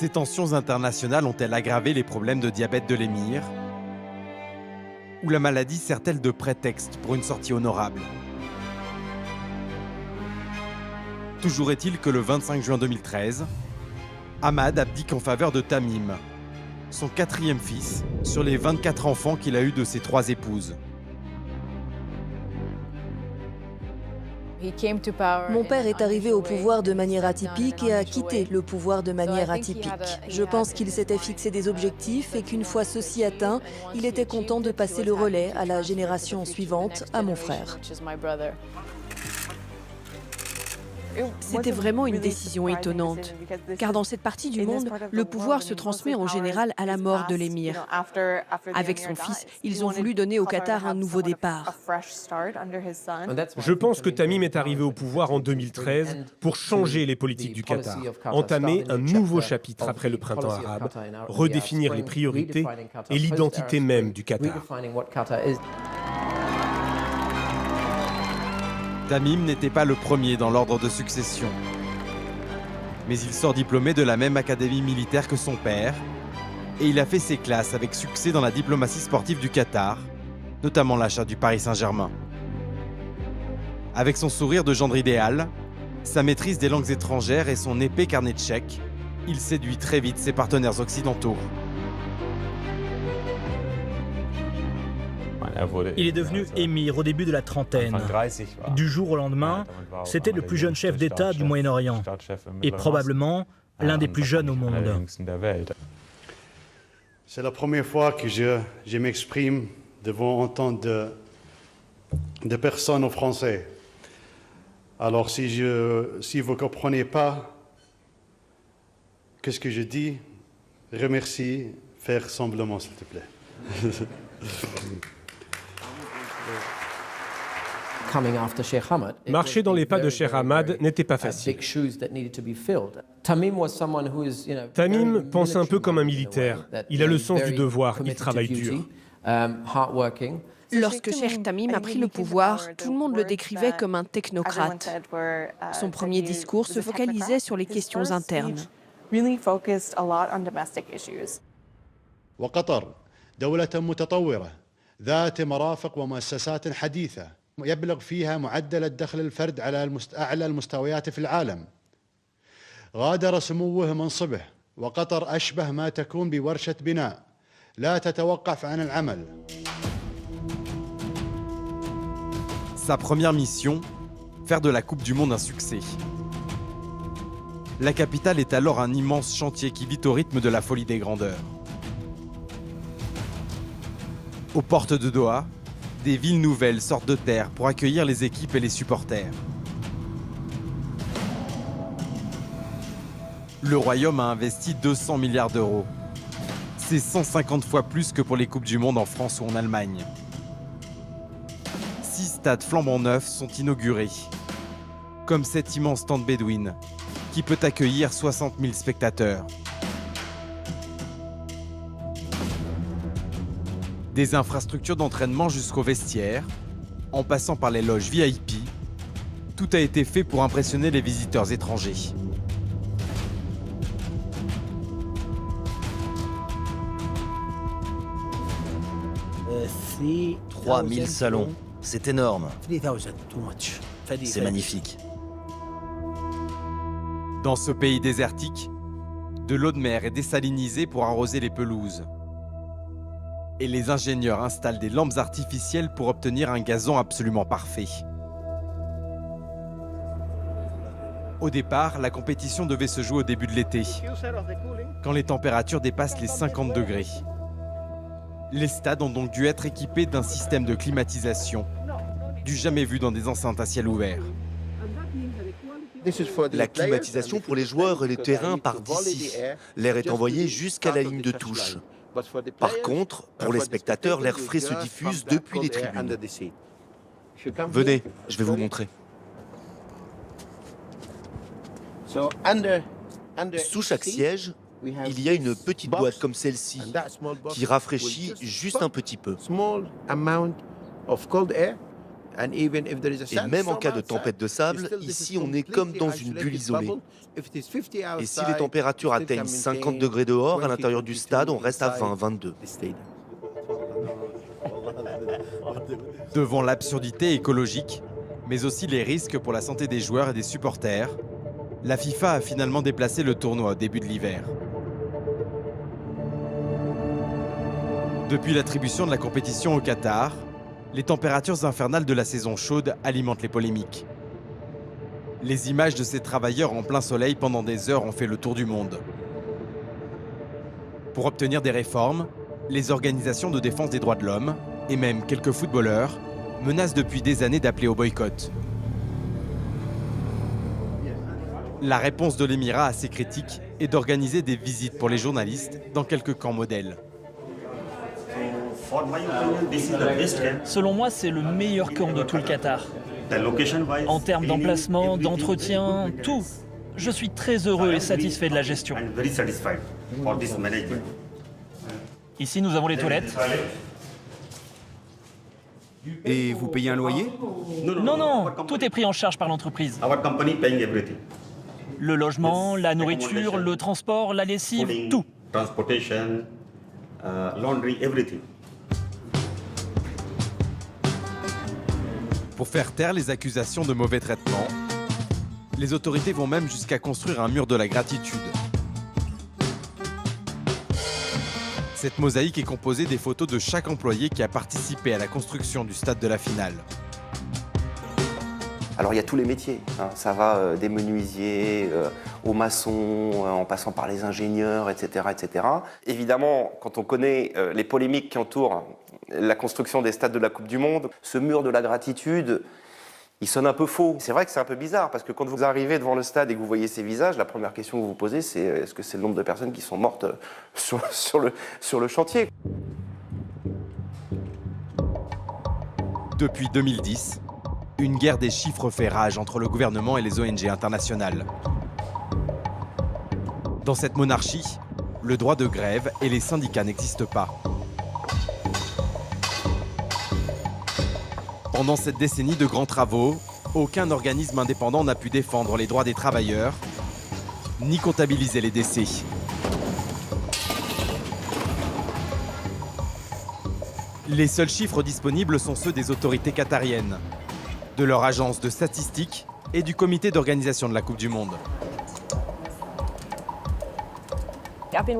Ces tensions internationales ont-elles aggravé les problèmes de diabète de l'émir? Ou la maladie sert-elle de prétexte pour une sortie honorable? Toujours est-il que le 25 juin 2013, Ahmad abdique en faveur de Tamim, son 4e fils, sur les 24 enfants qu'il a eus de ses 3 épouses. Mon père est arrivé au pouvoir de manière atypique et a quitté le pouvoir de manière atypique. Je pense qu'il s'était fixé des objectifs et qu'une fois ceux-ci atteints, il était content de passer le relais à la génération suivante, à mon frère. C'était vraiment une décision étonnante, car dans cette partie du monde, le pouvoir se transmet en général à la mort de l'émir. Avec son fils, ils ont voulu donner au Qatar un nouveau départ. Je pense que Tamim est arrivé au pouvoir en 2013 pour changer les politiques du Qatar, entamer un nouveau chapitre après le printemps arabe, redéfinir les priorités et l'identité même du Qatar. Tamim n'était pas le premier dans l'ordre de succession. Mais il sort diplômé de la même académie militaire que son père, et il a fait ses classes avec succès dans la diplomatie sportive du Qatar, notamment l'achat du Paris Saint-Germain. Avec son sourire de gendre idéal, sa maîtrise des langues étrangères et son épais carnet de chèques, il séduit très vite ses partenaires occidentaux. Il est devenu émir au début de la trentaine. Du jour au lendemain, c'était le plus jeune chef d'État du Moyen-Orient et probablement l'un des plus jeunes au monde. C'est la première fois que je m'exprime devant autant de personnes en français. Alors si vous ne comprenez pas ce que je dis, remercie, faire semblant s'il te plaît. Marcher dans les pas de Cheikh Ahmad n'était pas facile. Tamim pense un peu comme un militaire. Il a le sens du devoir, il travaille dur. Lorsque Cheikh Tamim a pris le pouvoir, tout le monde le décrivait comme un technocrate. Son premier discours se focalisait sur les questions internes. وقطر دولة متطورة ذات مرافق ومؤسسات حديثة يبلغ فيها معدل الدخل الفرد على أعلى المستويات في العالم. غادر سموه منصبه وقطر أشبه ما تكون بورشة بناء لا تتوقف عن العمل. Sa première mission, faire de la Coupe du Monde un succès. La capitale est alors un immense chantier qui vit au rythme de la folie des grandeurs. Aux portes de Doha, des villes nouvelles sortent de terre pour accueillir les équipes et les supporters. Le Royaume a investi 200 milliards d'euros. C'est 150 fois plus que pour les Coupes du Monde en France ou en Allemagne. 6 stades flambant neufs sont inaugurés, comme cette immense tente bédouine, qui peut accueillir 60 000 spectateurs. Des infrastructures d'entraînement jusqu'aux vestiaires, en passant par les loges VIP, tout a été fait pour impressionner les visiteurs étrangers. « 3000 salons, c'est énorme. C'est magnifique. » Dans ce pays désertique, de l'eau de mer est désalinisée pour arroser les pelouses. Et les ingénieurs installent des lampes artificielles pour obtenir un gazon absolument parfait. Au départ, la compétition devait se jouer au début de l'été, quand les températures dépassent les 50 degrés. Les stades ont donc dû être équipés d'un système de climatisation, du jamais vu dans des enceintes à ciel ouvert. La climatisation pour les joueurs et les terrains part d'ici. L'air est envoyé jusqu'à la ligne de touche. Par contre, pour les spectateurs, l'air frais se diffuse depuis les tribunes. Venez, je vais vous montrer. Sous chaque siège, il y a une petite boîte comme celle-ci qui rafraîchit juste un petit peu. Et même en cas de tempête de sable, ici on est comme dans une bulle isolée. Et si les températures atteignent 50 degrés dehors, à l'intérieur du stade, on reste à 20, 22. Devant l'absurdité écologique, mais aussi les risques pour la santé des joueurs et des supporters, la FIFA a finalement déplacé le tournoi au début de l'hiver. Depuis l'attribution de la compétition au Qatar, les températures infernales de la saison chaude alimentent les polémiques. Les images de ces travailleurs en plein soleil pendant des heures ont fait le tour du monde. Pour obtenir des réformes, les organisations de défense des droits de l'homme, et même quelques footballeurs, menacent depuis des années d'appeler au boycott. La réponse de l'Émirat à ces critiques est d'organiser des visites pour les journalistes dans quelques camps modèles. Selon moi, c'est le meilleur camp de tout le Qatar. En termes d'emplacement, d'entretien, tout. Je suis très heureux et satisfait de la gestion. Ici, nous avons les toilettes. Et vous payez un loyer? Non, tout est pris en charge par l'entreprise. Le logement, la nourriture, le transport, la lessive, tout. Pour faire taire les accusations de mauvais traitement, les autorités vont même jusqu'à construire un mur de la gratitude. Cette mosaïque est composée des photos de chaque employé qui a participé à la construction du stade de la finale. Alors il y a tous les métiers, hein. Ça va des menuisiers aux maçons, en passant par les ingénieurs, etc., etc. Évidemment, quand on connaît les polémiques qui entourent la construction des stades de la Coupe du Monde, ce mur de la gratitude, il sonne un peu faux. C'est vrai que c'est un peu bizarre, parce que quand vous arrivez devant le stade et que vous voyez ces visages, la première question que vous vous posez, c'est est-ce que c'est le nombre de personnes qui sont mortes sur le chantier? Depuis 2010, une guerre des chiffres fait rage entre le gouvernement et les ONG internationales. Dans cette monarchie, le droit de grève et les syndicats n'existent pas. Pendant cette décennie de grands travaux, aucun organisme indépendant n'a pu défendre les droits des travailleurs, ni comptabiliser les décès. Les seuls chiffres disponibles sont ceux des autorités qatariennes, de leur agence de statistiques et du comité d'organisation de la Coupe du Monde.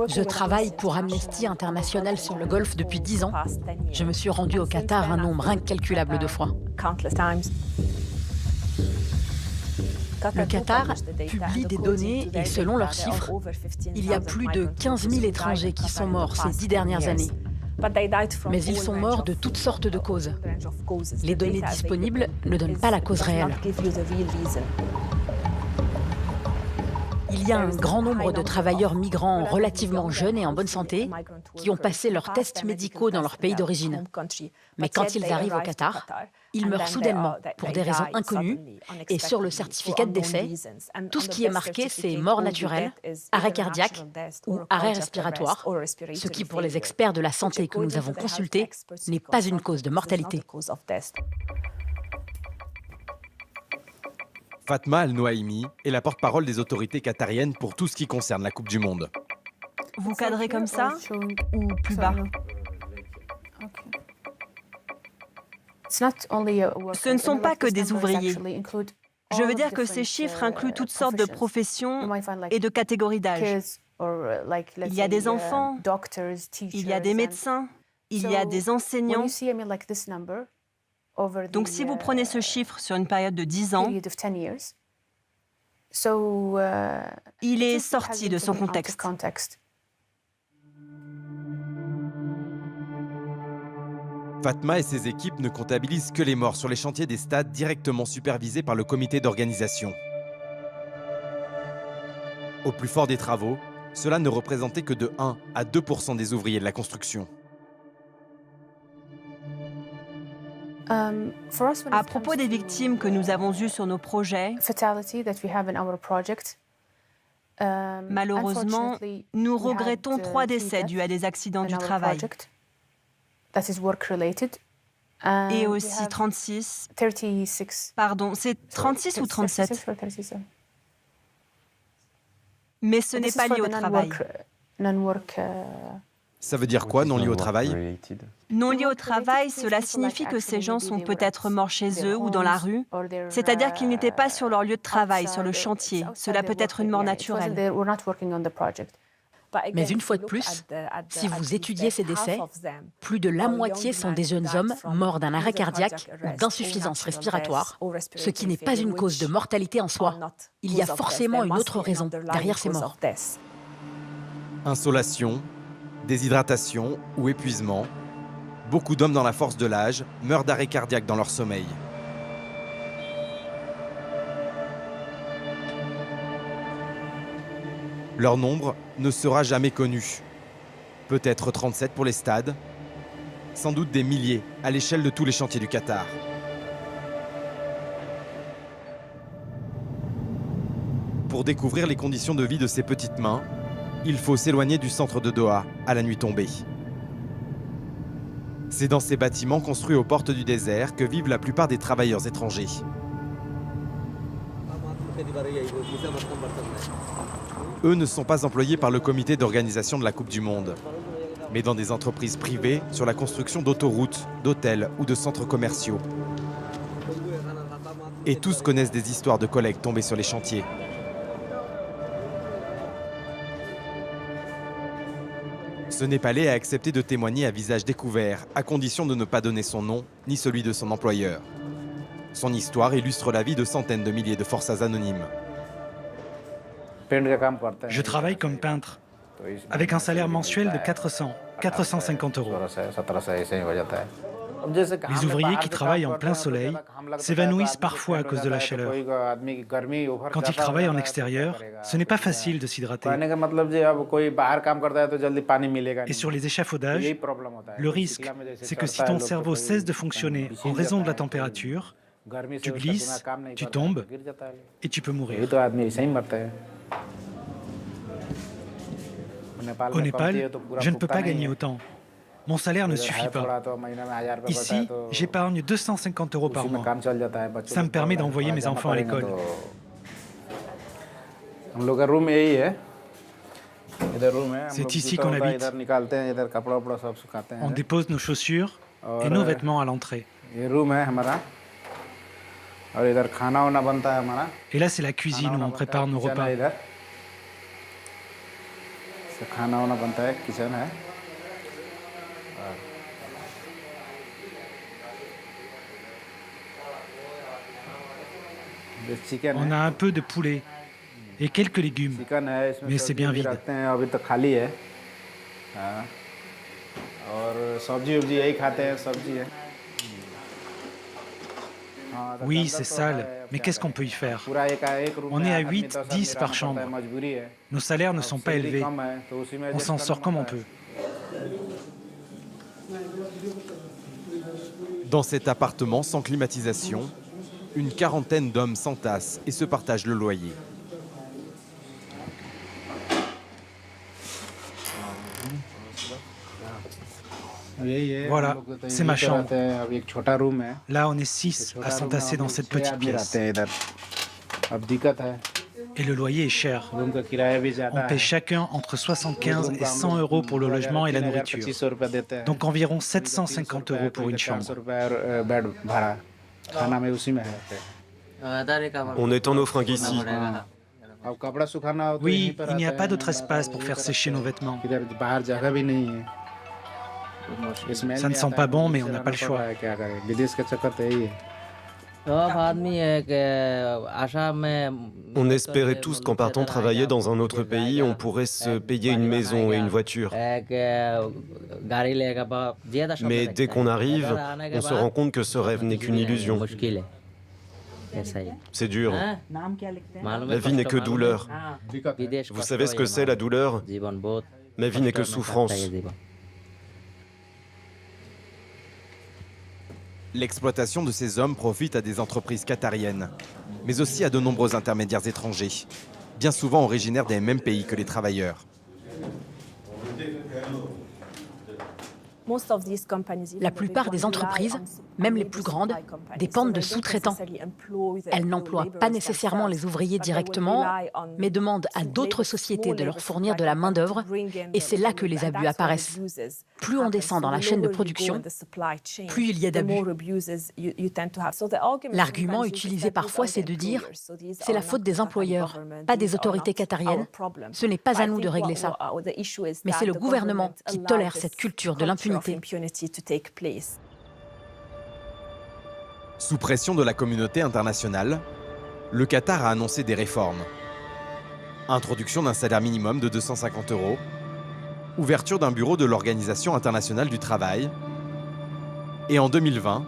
Je travaille pour Amnesty International sur le Golfe depuis 10 ans. Je me suis rendue au Qatar un nombre incalculable de fois. Le Qatar publie des données et selon leurs chiffres, il y a plus de 15 000 étrangers qui sont morts ces 10 dernières années. Mais ils sont morts de toutes sortes de causes. Les données disponibles ne donnent pas la cause réelle. Il y a un grand nombre de travailleurs migrants relativement jeunes et en bonne santé qui ont passé leurs tests médicaux dans leur pays d'origine. Mais quand ils arrivent au Qatar, ils meurent soudainement pour des raisons inconnues et sur le certificat de décès, tout ce qui est marqué, c'est mort naturelle, arrêt cardiaque ou arrêt respiratoire, ce qui pour les experts de la santé que nous avons consultés n'est pas une cause de mortalité. Fatma Al-Noaimi est la porte-parole des autorités qatariennes pour tout ce qui concerne la Coupe du Monde. Vous cadrez comme ça ou plus bas? Ce ne sont pas que des ouvriers. Je veux dire que ces chiffres incluent toutes sortes de professions et de catégories d'âge. Il y a des enfants, il y a des médecins, il y a des enseignants. Donc si vous prenez ce chiffre sur une période de 10 ans, il est sorti de son contexte. Fatma et ses équipes ne comptabilisent que les morts sur les chantiers des stades directement supervisés par le comité d'organisation. Au plus fort des travaux, cela ne représentait que de 1 à 2% des ouvriers de la construction. À propos des victimes que nous avons eues sur nos projets, malheureusement, nous regrettons 3 décès dus à des accidents du travail. Et aussi 36. Pardon, c'est 36 ou 37? Mais ce n'est pas lié au travail. Ça veut dire quoi, non lié au travail? Non lié au travail, cela signifie que ces gens sont peut-être morts chez eux ou dans la rue, c'est-à-dire qu'ils n'étaient pas sur leur lieu de travail, sur le chantier. Cela peut être une mort naturelle. Mais une fois de plus, si vous étudiez ces décès, plus de la moitié sont des jeunes hommes morts d'un arrêt cardiaque ou d'insuffisance respiratoire, ce qui n'est pas une cause de mortalité en soi. Il y a forcément une autre raison derrière ces morts. Insolation, déshydratation ou épuisement. Beaucoup d'hommes dans la force de l'âge meurent d'arrêt cardiaque dans leur sommeil. Leur nombre ne sera jamais connu. Peut-être 37 pour les stades, sans doute des milliers à l'échelle de tous les chantiers du Qatar. Pour découvrir les conditions de vie de ces petites mains, il faut s'éloigner du centre de Doha à la nuit tombée. C'est dans ces bâtiments construits aux portes du désert que vivent la plupart des travailleurs étrangers. Eux ne sont pas employés par le comité d'organisation de la Coupe du Monde, mais dans des entreprises privées sur la construction d'autoroutes, d'hôtels ou de centres commerciaux. Et tous connaissent des histoires de collègues tombés sur les chantiers. Ce Népalais a accepté de témoigner à visage découvert, à condition de ne pas donner son nom, ni celui de son employeur. Son histoire illustre la vie de centaines de milliers de forçats anonymes. Je travaille comme peintre, avec un salaire mensuel de 450 euros. Les ouvriers qui travaillent en plein soleil s'évanouissent parfois à cause de la chaleur. Quand ils travaillent en extérieur, ce n'est pas facile de s'hydrater. Et sur les échafaudages, le risque, c'est que si ton cerveau cesse de fonctionner en raison de la température, tu glisses, tu tombes et tu peux mourir. Au Népal, je ne peux pas gagner autant. Mon salaire ne suffit pas. Ici, j'épargne 250 euros par mois. Ça me permet d'envoyer mes enfants à l'école. C'est ici qu'on habite. On dépose nos chaussures et nos vêtements à l'entrée. Et là, c'est la cuisine où on prépare nos repas. On a un peu de poulet et quelques légumes, mais c'est bien vide. Oui, c'est sale, mais qu'est-ce qu'on peut y faire? On est à 8, 10 par chambre. Nos salaires ne sont pas élevés. On s'en sort comme on peut. Dans cet appartement sans climatisation, une quarantaine d'hommes s'entassent et se partagent le loyer. Voilà, c'est ma chambre. Là, on est 6 à s'entasser dans cette petite pièce. Et le loyer est cher. On paie chacun entre 75 et 100 euros pour le logement et la nourriture. Donc environ 750 euros pour une chambre. On étend nos fringues ici. Oui, il n'y a pas d'autre espace pour faire sécher nos vêtements. Ça ne sent pas bon, mais on n'a pas le choix. On espérait tous qu'en partant travailler dans un autre pays, on pourrait se payer une maison et une voiture. Mais dès qu'on arrive, on se rend compte que ce rêve n'est qu'une illusion. C'est dur. La vie n'est que douleur. Vous savez ce que c'est la douleur? Ma vie n'est que souffrance. L'exploitation de ces hommes profite à des entreprises qatariennes, mais aussi à de nombreux intermédiaires étrangers, bien souvent originaires des mêmes pays que les travailleurs. La plupart des entreprises même les plus grandes, dépendent de sous-traitants. Elles n'emploient pas nécessairement les ouvriers directement, mais demandent à d'autres sociétés de leur fournir de la main-d'œuvre, et c'est là que les abus apparaissent. Plus on descend dans la chaîne de production, plus il y a d'abus. L'argument utilisé parfois, c'est de dire « c'est la faute des employeurs, pas des autorités qatariennes, ce n'est pas à nous de régler ça ». Mais c'est le gouvernement qui tolère cette culture de l'impunité. Sous pression de la communauté internationale, le Qatar a annoncé des réformes. Introduction d'un salaire minimum de 250 €, ouverture d'un bureau de l'Organisation internationale du travail, et en 2020,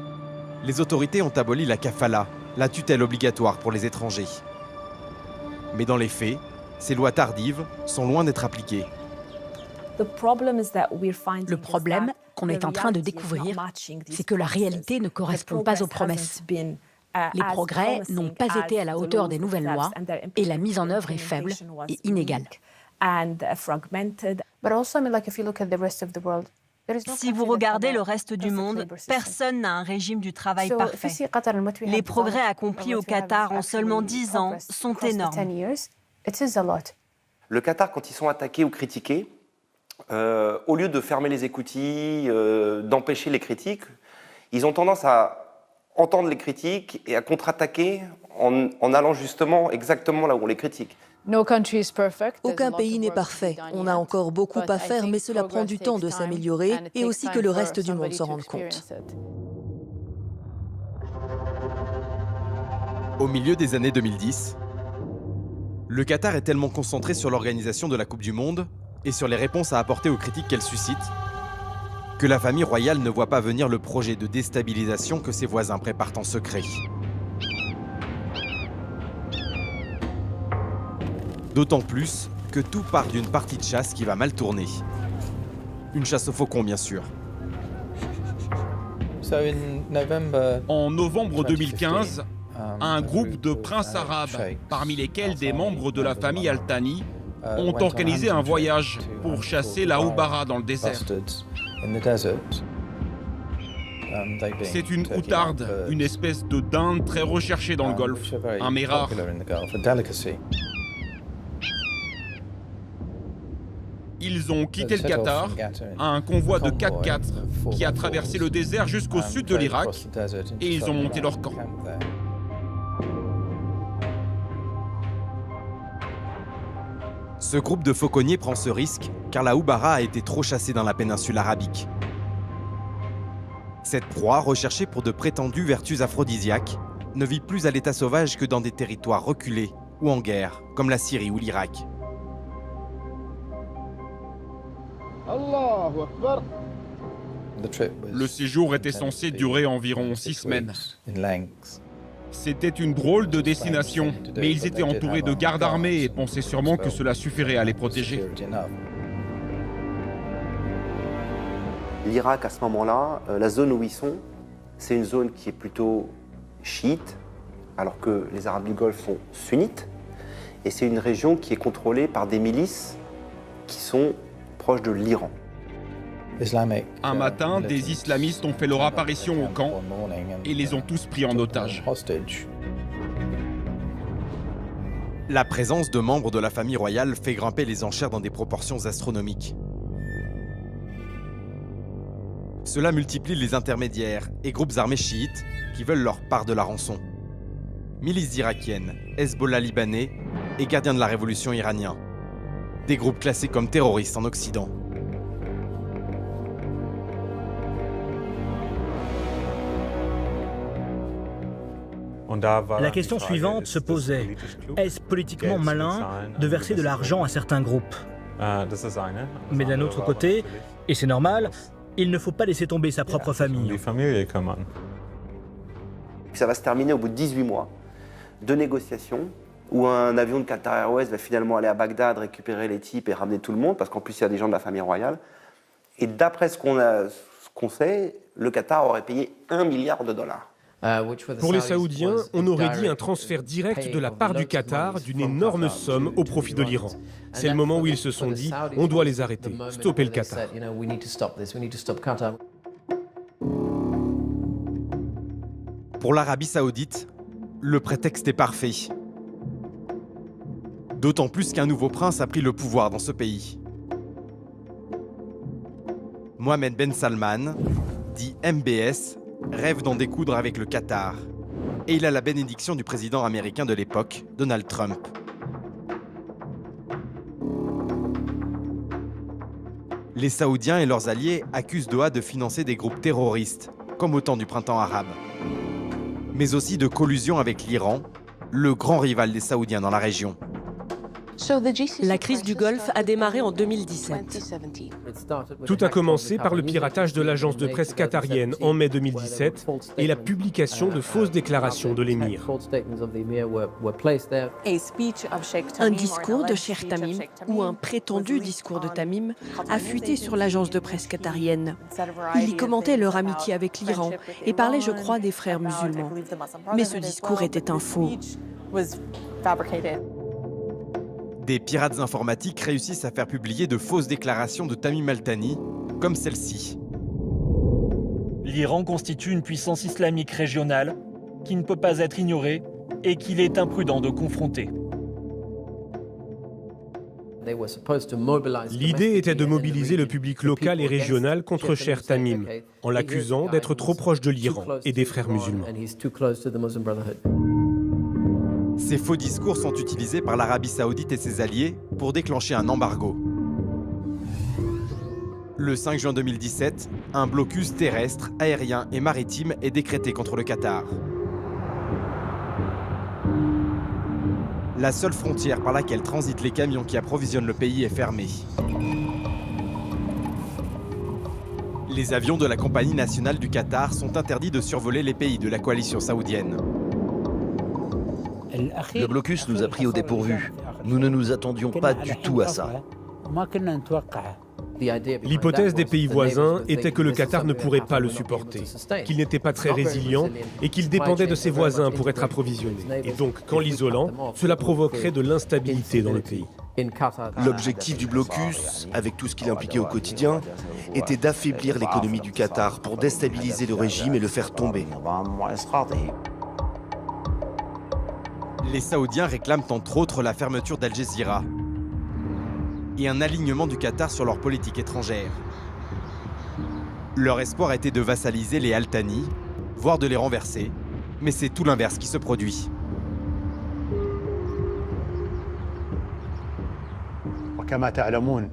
les autorités ont aboli la kafala, la tutelle obligatoire pour les étrangers. Mais dans les faits, ces lois tardives sont loin d'être appliquées. Le problème qu'on est en train de découvrir, c'est que la réalité ne correspond pas aux promesses. Les progrès n'ont pas été à la hauteur des nouvelles lois et la mise en œuvre est faible et inégale. Si vous regardez le reste du monde, personne n'a un régime du travail parfait. Les progrès accomplis au Qatar en seulement 10 ans sont énormes. Le Qatar, quand ils sont attaqués ou critiqués, au lieu de fermer les écoutilles, d'empêcher les critiques, ils ont tendance à entendre les critiques et à contre-attaquer en allant justement exactement là où on les critique. Aucun pays n'est parfait. On a encore beaucoup à faire, mais cela prend du temps de s'améliorer et aussi que le reste du monde s'en rende compte. Au milieu des années 2010, le Qatar est tellement concentré sur l'organisation de la Coupe du Monde et sur les réponses à apporter aux critiques qu'elle suscite, que la famille royale ne voit pas venir le projet de déstabilisation que ses voisins préparent en secret. D'autant plus que tout part d'une partie de chasse qui va mal tourner. Une chasse au faucon, bien sûr. En novembre 2015, un groupe de princes arabes, parmi lesquels des membres de la famille Al Thani, ont organisé un voyage pour chasser la houbara dans le désert. C'est une outarde, une espèce de dinde très recherchée dans le Golfe, un mets rare. Ils ont quitté le Qatar, un convoi de 4x4 qui a traversé le désert jusqu'au sud de l'Irak, et ils ont monté leur camp. Ce groupe de fauconniers prend ce risque car la houbara a été trop chassée dans la péninsule arabique. Cette proie, recherchée pour de prétendues vertus aphrodisiaques, ne vit plus à l'état sauvage que dans des territoires reculés ou en guerre, comme la Syrie ou l'Irak. Le séjour était censé durer environ 6 semaines. C'était une drôle de destination, mais ils étaient entourés de gardes armés et pensaient sûrement que cela suffirait à les protéger. L'Irak, à ce moment-là, la zone où ils sont, c'est une zone qui est plutôt chiite, alors que les Arabes du Golfe sont sunnites. Et c'est une région qui est contrôlée par des milices qui sont proches de l'Iran. Un matin, des islamistes ont fait leur apparition au camp et les ont tous pris en otage. La présence de membres de la famille royale fait grimper les enchères dans des proportions astronomiques. Cela multiplie les intermédiaires et groupes armés chiites qui veulent leur part de la rançon. Milices irakiennes, Hezbollah libanais et gardiens de la révolution iranien. Des groupes classés comme terroristes en Occident. La question suivante se posait, est-ce politiquement malin de verser de l'argent à certains groupes? Mais d'un autre côté, et c'est normal, il ne faut pas laisser tomber sa propre famille. Ça va se terminer au bout de 18 mois de négociations où un avion de Qatar Airways va finalement aller à Bagdad, récupérer les types et ramener tout le monde, parce qu'en plus il y a des gens de la famille royale. Et d'après ce qu'on sait, le Qatar aurait payé $1 milliard. Pour les Saoudiens, on aurait dit un transfert direct de la part du Qatar d'une énorme somme au profit de l'Iran. C'est le moment où ils se sont dit « on doit les arrêter, stopper le Qatar ». Pour l'Arabie saoudite, le prétexte est parfait. D'autant plus qu'un nouveau prince a pris le pouvoir dans ce pays. Mohammed Ben Salman, dit MBS, rêve d'en découdre avec le Qatar. Et il a la bénédiction du président américain de l'époque, Donald Trump. Les Saoudiens et leurs alliés accusent Doha de financer des groupes terroristes, comme au temps du printemps arabe. Mais aussi de collusion avec l'Iran, le grand rival des Saoudiens dans la région. La crise du Golfe a démarré en 2017. Tout a commencé par le piratage de l'agence de presse qatarienne en mai 2017 et la publication de fausses déclarations de l'émir. Un discours de Cheikh Tamim, ou un prétendu discours de Tamim, a fuité sur l'agence de presse qatarienne. Il y commentait leur amitié avec l'Iran et parlait, je crois, des frères musulmans. Mais ce discours était un faux. Des pirates informatiques réussissent à faire publier de fausses déclarations de Tamim Al-Thani, comme celle-ci. L'Iran constitue une puissance islamique régionale qui ne peut pas être ignorée et qu'il est imprudent de confronter. L'idée était de mobiliser le public local et régional contre Cheikh Tamim, en l'accusant d'être trop proche de l'Iran et des frères musulmans. Ces faux discours sont utilisés par l'Arabie saoudite et ses alliés pour déclencher un embargo. Le 5 juin 2017, un blocus terrestre, aérien et maritime est décrété contre le Qatar. La seule frontière par laquelle transitent les camions qui approvisionnent le pays est fermée. Les avions de la Compagnie nationale du Qatar sont interdits de survoler les pays de la coalition saoudienne. Le blocus nous a pris au dépourvu. Nous ne nous attendions pas du tout à ça. L'hypothèse des pays voisins était que le Qatar ne pourrait pas le supporter, qu'il n'était pas très résilient et qu'il dépendait de ses voisins pour être approvisionné. Et donc, qu'en l'isolant, cela provoquerait de l'instabilité dans le pays. L'objectif du blocus, avec tout ce qu'il impliquait au quotidien, était d'affaiblir l'économie du Qatar pour déstabiliser le régime et le faire tomber. Les Saoudiens réclament entre autres la fermeture d'Al Jazeera et un alignement du Qatar sur leur politique étrangère. Leur espoir était de vassaliser les Al-Thani, voire de les renverser, mais c'est tout l'inverse qui se produit. وكما تعلمون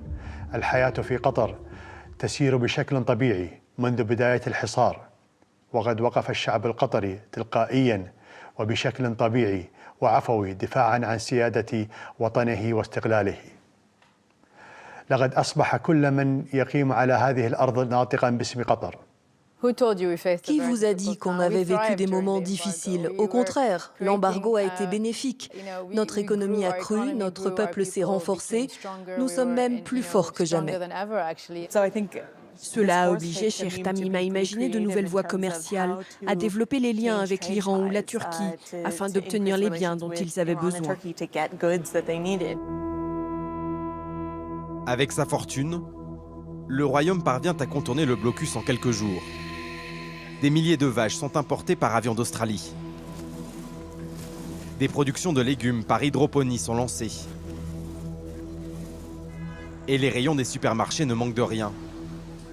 الحياة في قطر تسير بشكل طبيعي منذ بداية الحصار وقد وقف الشعب القطري تلقائيا وبشكل طبيعي وعفوي دفاعا عن سيادة وطنه واستقلاله. لقد أصبح كل من يقيم على هذه الأرض ناطقا باسم قطر. Qui vous a dit qu'on avait vécu des moments difficiles? Au contraire, l'embargo a été bénéfique. Notre économie a cru, notre peuple s'est renforcé. Nous sommes même plus forts que jamais. Cela a obligé Cheikh Tamim à imaginer de nouvelles voies commerciales, à développer les liens avec l'Iran ou la Turquie, afin d'obtenir les biens dont ils avaient besoin. Avec sa fortune, le royaume parvient à contourner le blocus en quelques jours. Des milliers de vaches sont importées par avion d'Australie. Des productions de légumes par hydroponie sont lancées. Et les rayons des supermarchés ne manquent de rien.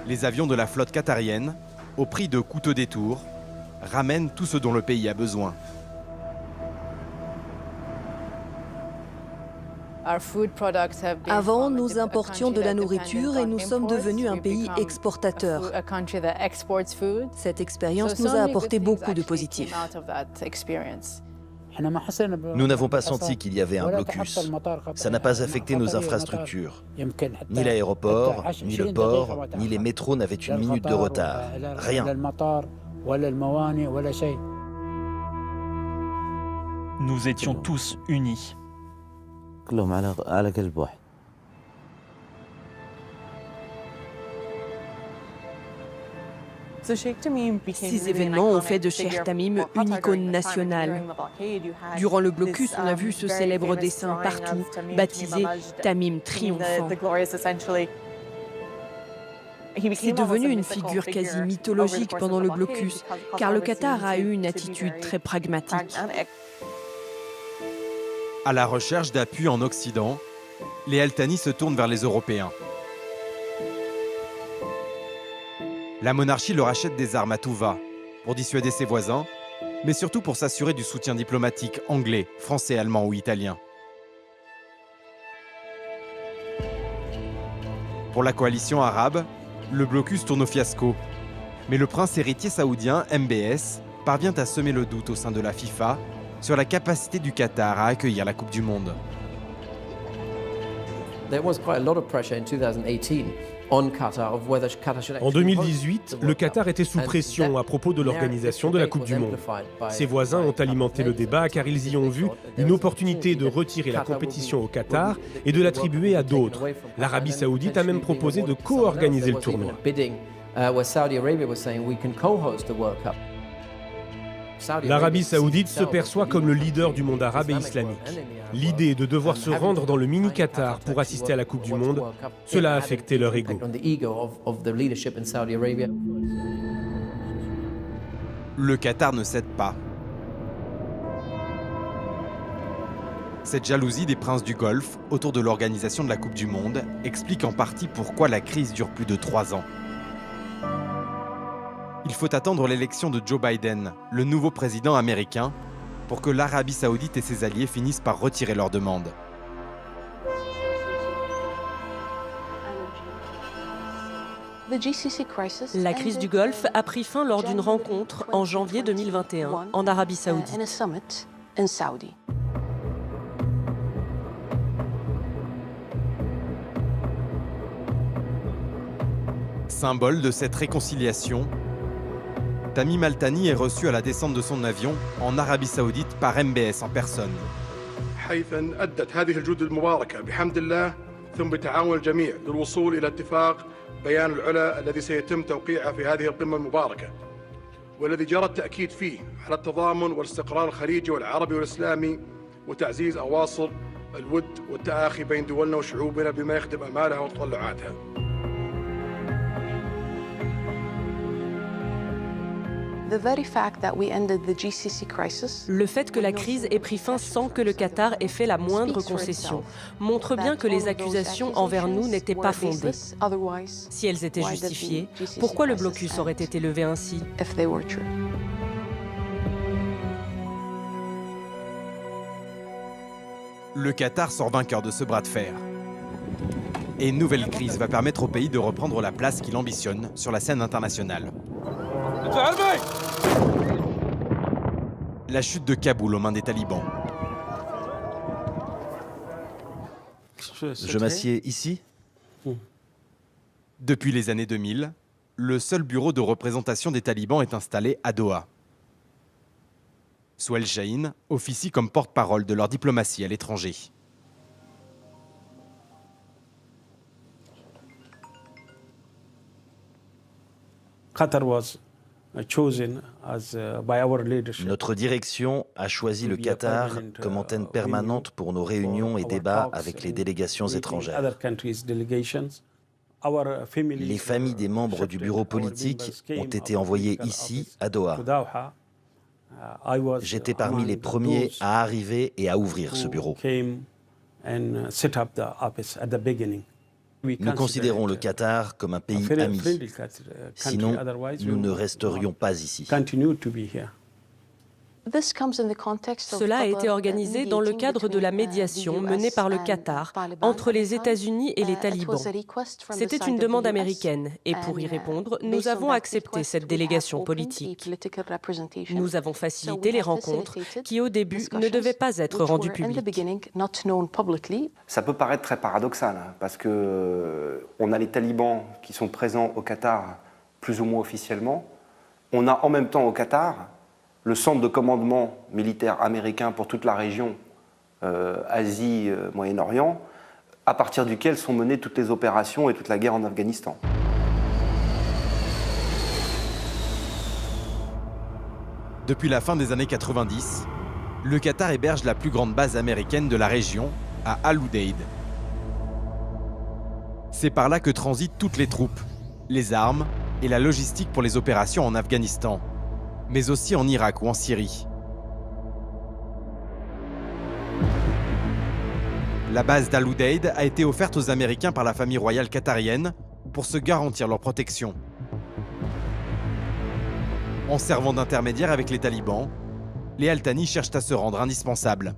Les avions de la flotte qatarienne, au prix de coûteux détours, ramènent tout ce dont le pays a besoin. Avant, nous importions de la nourriture et nous sommes devenus un pays exportateur. Cette expérience nous a apporté beaucoup de positifs. Nous n'avons pas senti qu'il y avait un blocus. Ça n'a pas affecté nos infrastructures. Ni l'aéroport, ni le port, ni les métros n'avaient une minute de retard. Rien. Nous étions tous unis. Ces événements ont fait de Cheikh Tamim une icône nationale. Durant le blocus, on a vu ce célèbre dessin partout, baptisé Tamim triomphant. C'est devenu une figure quasi mythologique pendant le blocus, car le Qatar a eu une attitude très pragmatique. À la recherche d'appui en Occident, les Al Thani se tournent vers les Européens. La monarchie leur achète des armes à tout va, pour dissuader ses voisins, mais surtout pour s'assurer du soutien diplomatique anglais, français, allemand ou italien. Pour la coalition arabe, le blocus tourne au fiasco. Mais le prince héritier saoudien, MBS, parvient à semer le doute au sein de la FIFA sur la capacité du Qatar à accueillir la Coupe du Monde. En 2018, le Qatar était sous pression à propos de l'organisation de la Coupe du Monde. Ses voisins ont alimenté le débat car ils y ont vu une opportunité de retirer la compétition au Qatar et de l'attribuer à d'autres. L'Arabie saoudite a même proposé de co-organiser le tournoi. L'Arabie saoudite se perçoit comme le leader du monde arabe et islamique. L'idée de devoir se rendre dans le mini-Qatar pour assister à la Coupe du Monde, cela a affecté leur ego. Le Qatar ne cède pas. Cette jalousie des princes du Golfe autour de l'organisation de la Coupe du Monde explique en partie pourquoi la crise dure plus de 3 ans. Il faut attendre l'élection de Joe Biden, le nouveau président américain, pour que l'Arabie saoudite et ses alliés finissent par retirer leur demande. La crise du Golfe a pris fin lors d'une rencontre en janvier 2021 en Arabie saoudite. Symbole de cette réconciliation, Tamim Al Thani est reçu à la descente de son avion en Arabie Saoudite par MBS en personne. حيث أدت هذه الجهود المباركة بحمد الله ثم بتعاون الجميع للوصول إلى اتفاق بيان العلا الذي سيتم توقيعه في هذه القمة المباركة والذي جرى التأكيد فيه على التضامن والاستقرار الخليجي والعربي والإسلامي وتعزيز أواصر الود والتآخي بين دولنا وشعوبنا بما يخدم آمالها وتطلعاتها. Le fait que la crise ait pris fin sans que le Qatar ait fait la moindre concession montre bien que les accusations envers nous n'étaient pas fondées. Si elles étaient justifiées, pourquoi le blocus aurait été levé ainsi ? Le Qatar sort vainqueur de ce bras de fer. Et une nouvelle crise va permettre au pays de reprendre la place qu'il ambitionne sur la scène internationale. La chute de Kaboul aux mains des talibans. Je m'assieds ici ? Depuis les années 2000, le seul bureau de représentation des talibans est installé à Doha. Souhail Chahine officie comme porte-parole de leur diplomatie à l'étranger. Notre direction a choisi le Qatar comme antenne permanente pour nos réunions et débats avec les délégations étrangères. Les familles des membres du bureau politique ont été envoyées ici, à Doha. J'étais parmi les premiers à arriver et à ouvrir ce bureau. Nous considérons le Qatar comme un pays ami. Sinon, nous ne resterions pas ici. Cela a été organisé dans le cadre de la médiation menée par le Qatar entre les États-Unis et les talibans. C'était une demande américaine et pour y répondre, nous avons accepté cette délégation politique. Nous avons facilité les rencontres qui, au début, ne devaient pas être rendues publiques. Ça peut paraître très paradoxal parce qu'on a les talibans qui sont présents au Qatar plus ou moins officiellement. On a en même temps au Qatar le centre de commandement militaire américain pour toute la région Asie, Moyen-Orient, à partir duquel sont menées toutes les opérations et toute la guerre en Afghanistan. Depuis la fin des années 90, le Qatar héberge la plus grande base américaine de la région, à Al Udeid. C'est par là que transitent toutes les troupes, les armes et la logistique pour les opérations en Afghanistan, mais aussi en Irak ou en Syrie. La base d'Al Udeid a été offerte aux Américains par la famille royale qatarienne pour se garantir leur protection. En servant d'intermédiaire avec les talibans, les Al Thani cherchent à se rendre indispensables.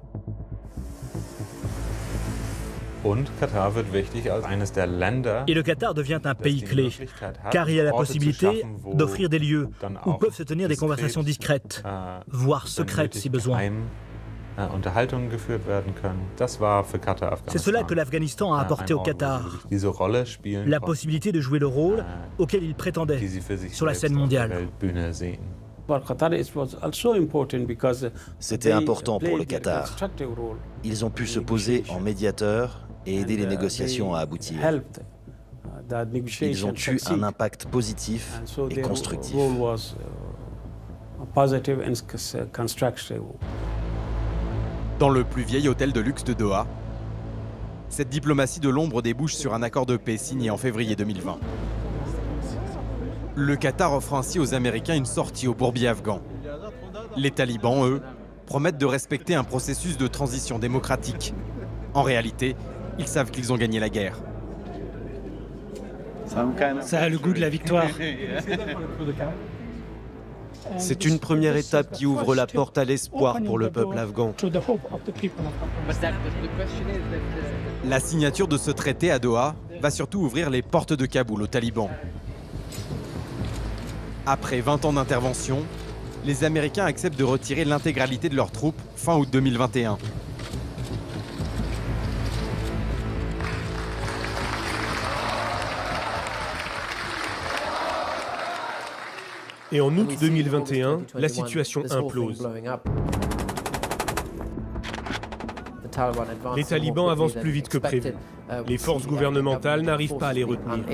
Et le Qatar devient un pays clé, car il a la possibilité d'offrir des lieux où peuvent se tenir des conversations discrètes, voire secrètes si besoin. C'est cela que l'Afghanistan a apporté au Qatar, la possibilité de jouer le rôle auquel il prétendait sur la scène mondiale. C'était important pour le Qatar. Ils ont pu se poser en médiateur et aider les négociations à aboutir. Ils ont eu un impact positif et constructif. Dans le plus vieil hôtel de luxe de Doha, cette diplomatie de l'ombre débouche sur un accord de paix signé en février 2020. Le Qatar offre ainsi aux Américains une sortie au bourbier afghan. Les talibans, eux, promettent de respecter un processus de transition démocratique. En réalité, ils savent qu'ils ont gagné la guerre. Ça a le goût de la victoire. C'est une première étape qui ouvre la porte à l'espoir pour le peuple afghan. La signature de ce traité à Doha va surtout ouvrir les portes de Kaboul aux talibans. Après 20 ans d'intervention, les Américains acceptent de retirer l'intégralité de leurs troupes fin août 2021. Et en août 2021, la situation implose. Les talibans avancent plus vite que prévu. Les forces gouvernementales n'arrivent pas à les retenir.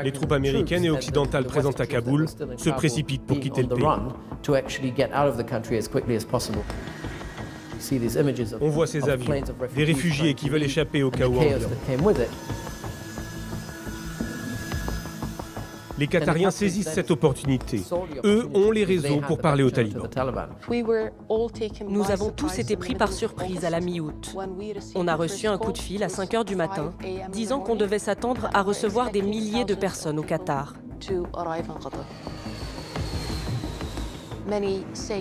Les troupes américaines et occidentales présentes à Kaboul se précipitent pour quitter le pays. On voit ces avions, des réfugiés qui veulent échapper au chaos ambiant. Les Qatariens saisissent cette opportunité. Eux ont les réseaux pour parler aux talibans. Nous avons tous été pris par surprise à la mi-août. On a reçu un coup de fil à 5 h du matin, disant qu'on devait s'attendre à recevoir des milliers de personnes au Qatar.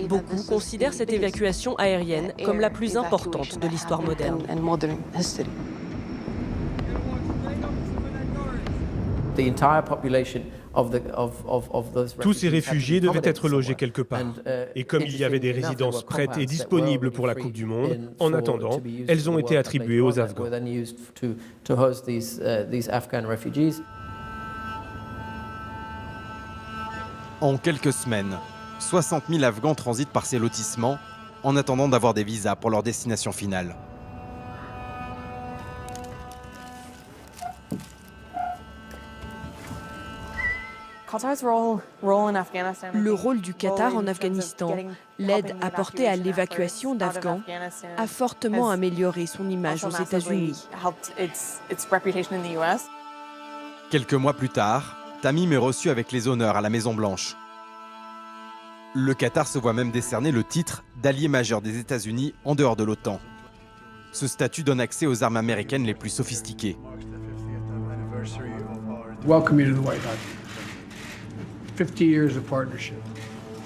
Beaucoup considèrent cette évacuation aérienne comme la plus importante de l'histoire moderne. Tous ces réfugiés devaient être logés quelque part. Et comme il y avait des résidences prêtes et disponibles pour la Coupe du Monde, en attendant, elles ont été attribuées aux Afghans. En quelques semaines, 60 000 Afghans transitent par ces lotissements en attendant d'avoir des visas pour leur destination finale. Le rôle du Qatar en Afghanistan, l'aide apportée à l'évacuation d'Afghans, a fortement amélioré son image aux États-Unis. Quelques mois plus tard, Tamim est reçu avec les honneurs à la Maison-Blanche. Le Qatar se voit même décerner le titre d'allié majeur des États-Unis en dehors de l'OTAN. Ce statut donne accès aux armes américaines les plus sophistiquées. Welcome you to the White House. 50 years of partnership.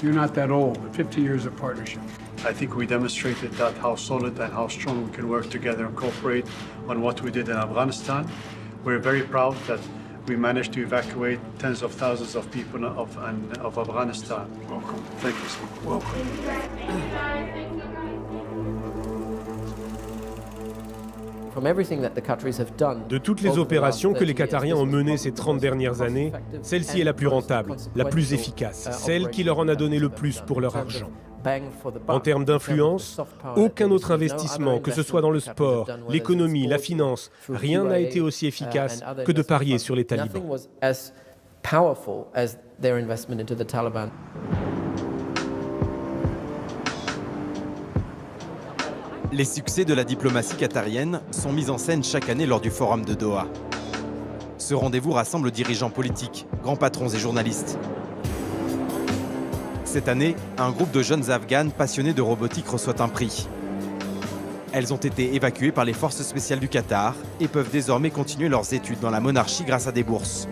You're not that old, but 50 years of partnership. I think we demonstrated that how solid and how strong we can work together and cooperate on what we did in Afghanistan. We're very proud that we managed to evacuate tens of thousands of people of Afghanistan. Welcome. Thank you, sir. Welcome. De toutes les opérations que les Qatariens ont menées ces 30 dernières années, celle-ci est la plus rentable, la plus efficace, celle qui leur en a donné le plus pour leur argent. En termes d'influence, aucun autre investissement, que ce soit dans le sport, l'économie, la finance, rien n'a été aussi efficace que de parier sur les talibans. Les succès de la diplomatie qatarienne sont mis en scène chaque année lors du Forum de Doha. Ce rendez-vous rassemble dirigeants politiques, grands patrons et journalistes. Cette année, un groupe de jeunes Afghanes passionnés de robotique reçoit un prix. Elles ont été évacuées par les forces spéciales du Qatar et peuvent désormais continuer leurs études dans la monarchie grâce à des bourses.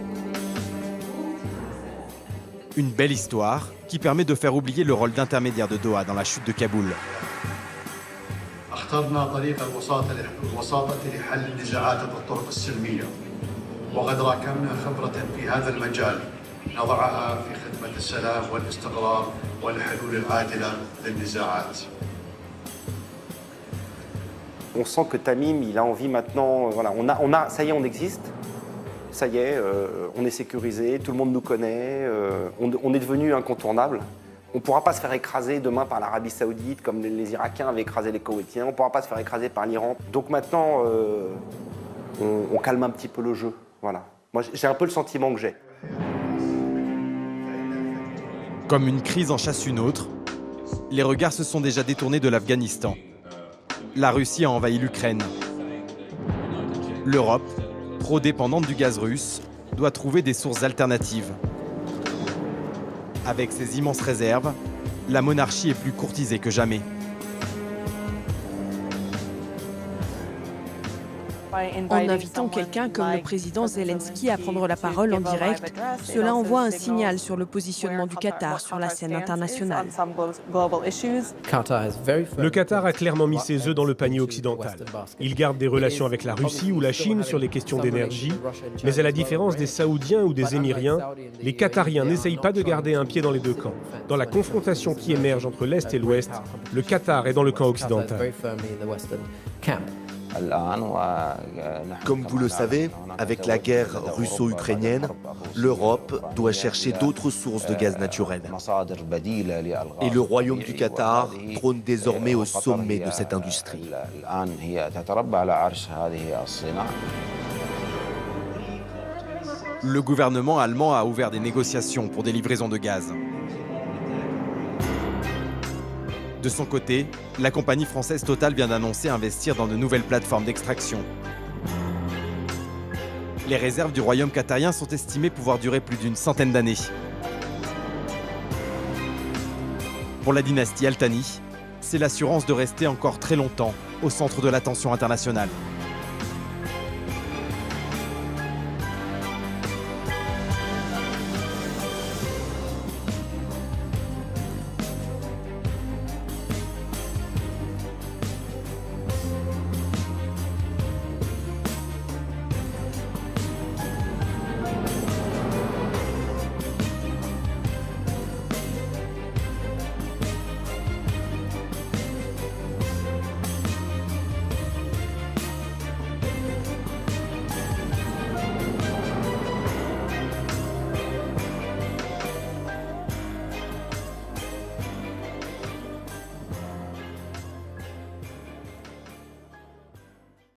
Une belle histoire qui permet de faire oublier le rôle d'intermédiaire de Doha dans la chute de Kaboul. اخترنا طريق الوساطة لحل النزاعات بالطرق السلمية وقد راكمنا خبرة في هذا المجال نضعها في خدمة السلام والاستقرار والحلول العادلة للنزاعات. On sent que Tamim, il a envie maintenant, voilà, ça y est, on existe, ça y est, on est sécurisé, tout le monde nous connaît, on est devenu incontournable. On ne pourra pas se faire écraser demain par l'Arabie Saoudite comme les Irakiens avaient écrasé les Koweïtiens. On ne pourra pas se faire écraser par l'Iran. Donc maintenant, on calme un petit peu le jeu. Voilà. Moi, j'ai un peu le sentiment que j'ai. Comme une crise en chasse une autre, les regards se sont déjà détournés de l'Afghanistan. La Russie a envahi l'Ukraine. L'Europe, trop dépendante du gaz russe, doit trouver des sources alternatives. Avec ses immenses réserves, la monarchie est plus courtisée que jamais. En invitant quelqu'un comme le président Zelensky à prendre la parole en direct, cela envoie un signal sur le positionnement du Qatar sur la scène internationale. Le Qatar a clairement mis ses œufs dans le panier occidental. Il garde des relations avec la Russie ou la Chine sur les questions d'énergie, mais à la différence des Saoudiens ou des Émiriens, les Qatariens n'essayent pas de garder un pied dans les deux camps. Dans la confrontation qui émerge entre l'Est et l'Ouest, le Qatar est dans le camp occidental. Comme vous le savez, avec la guerre russo-ukrainienne, l'Europe doit chercher d'autres sources de gaz naturel. Et le royaume du Qatar trône désormais au sommet de cette industrie. Le gouvernement allemand a ouvert des négociations pour des livraisons de gaz. De son côté, la compagnie française Total vient d'annoncer investir dans de nouvelles plateformes d'extraction. Les réserves du royaume qatarien sont estimées pouvoir durer plus d'une centaine d'années. Pour la dynastie Al Thani, c'est l'assurance de rester encore très longtemps au centre de l'attention internationale.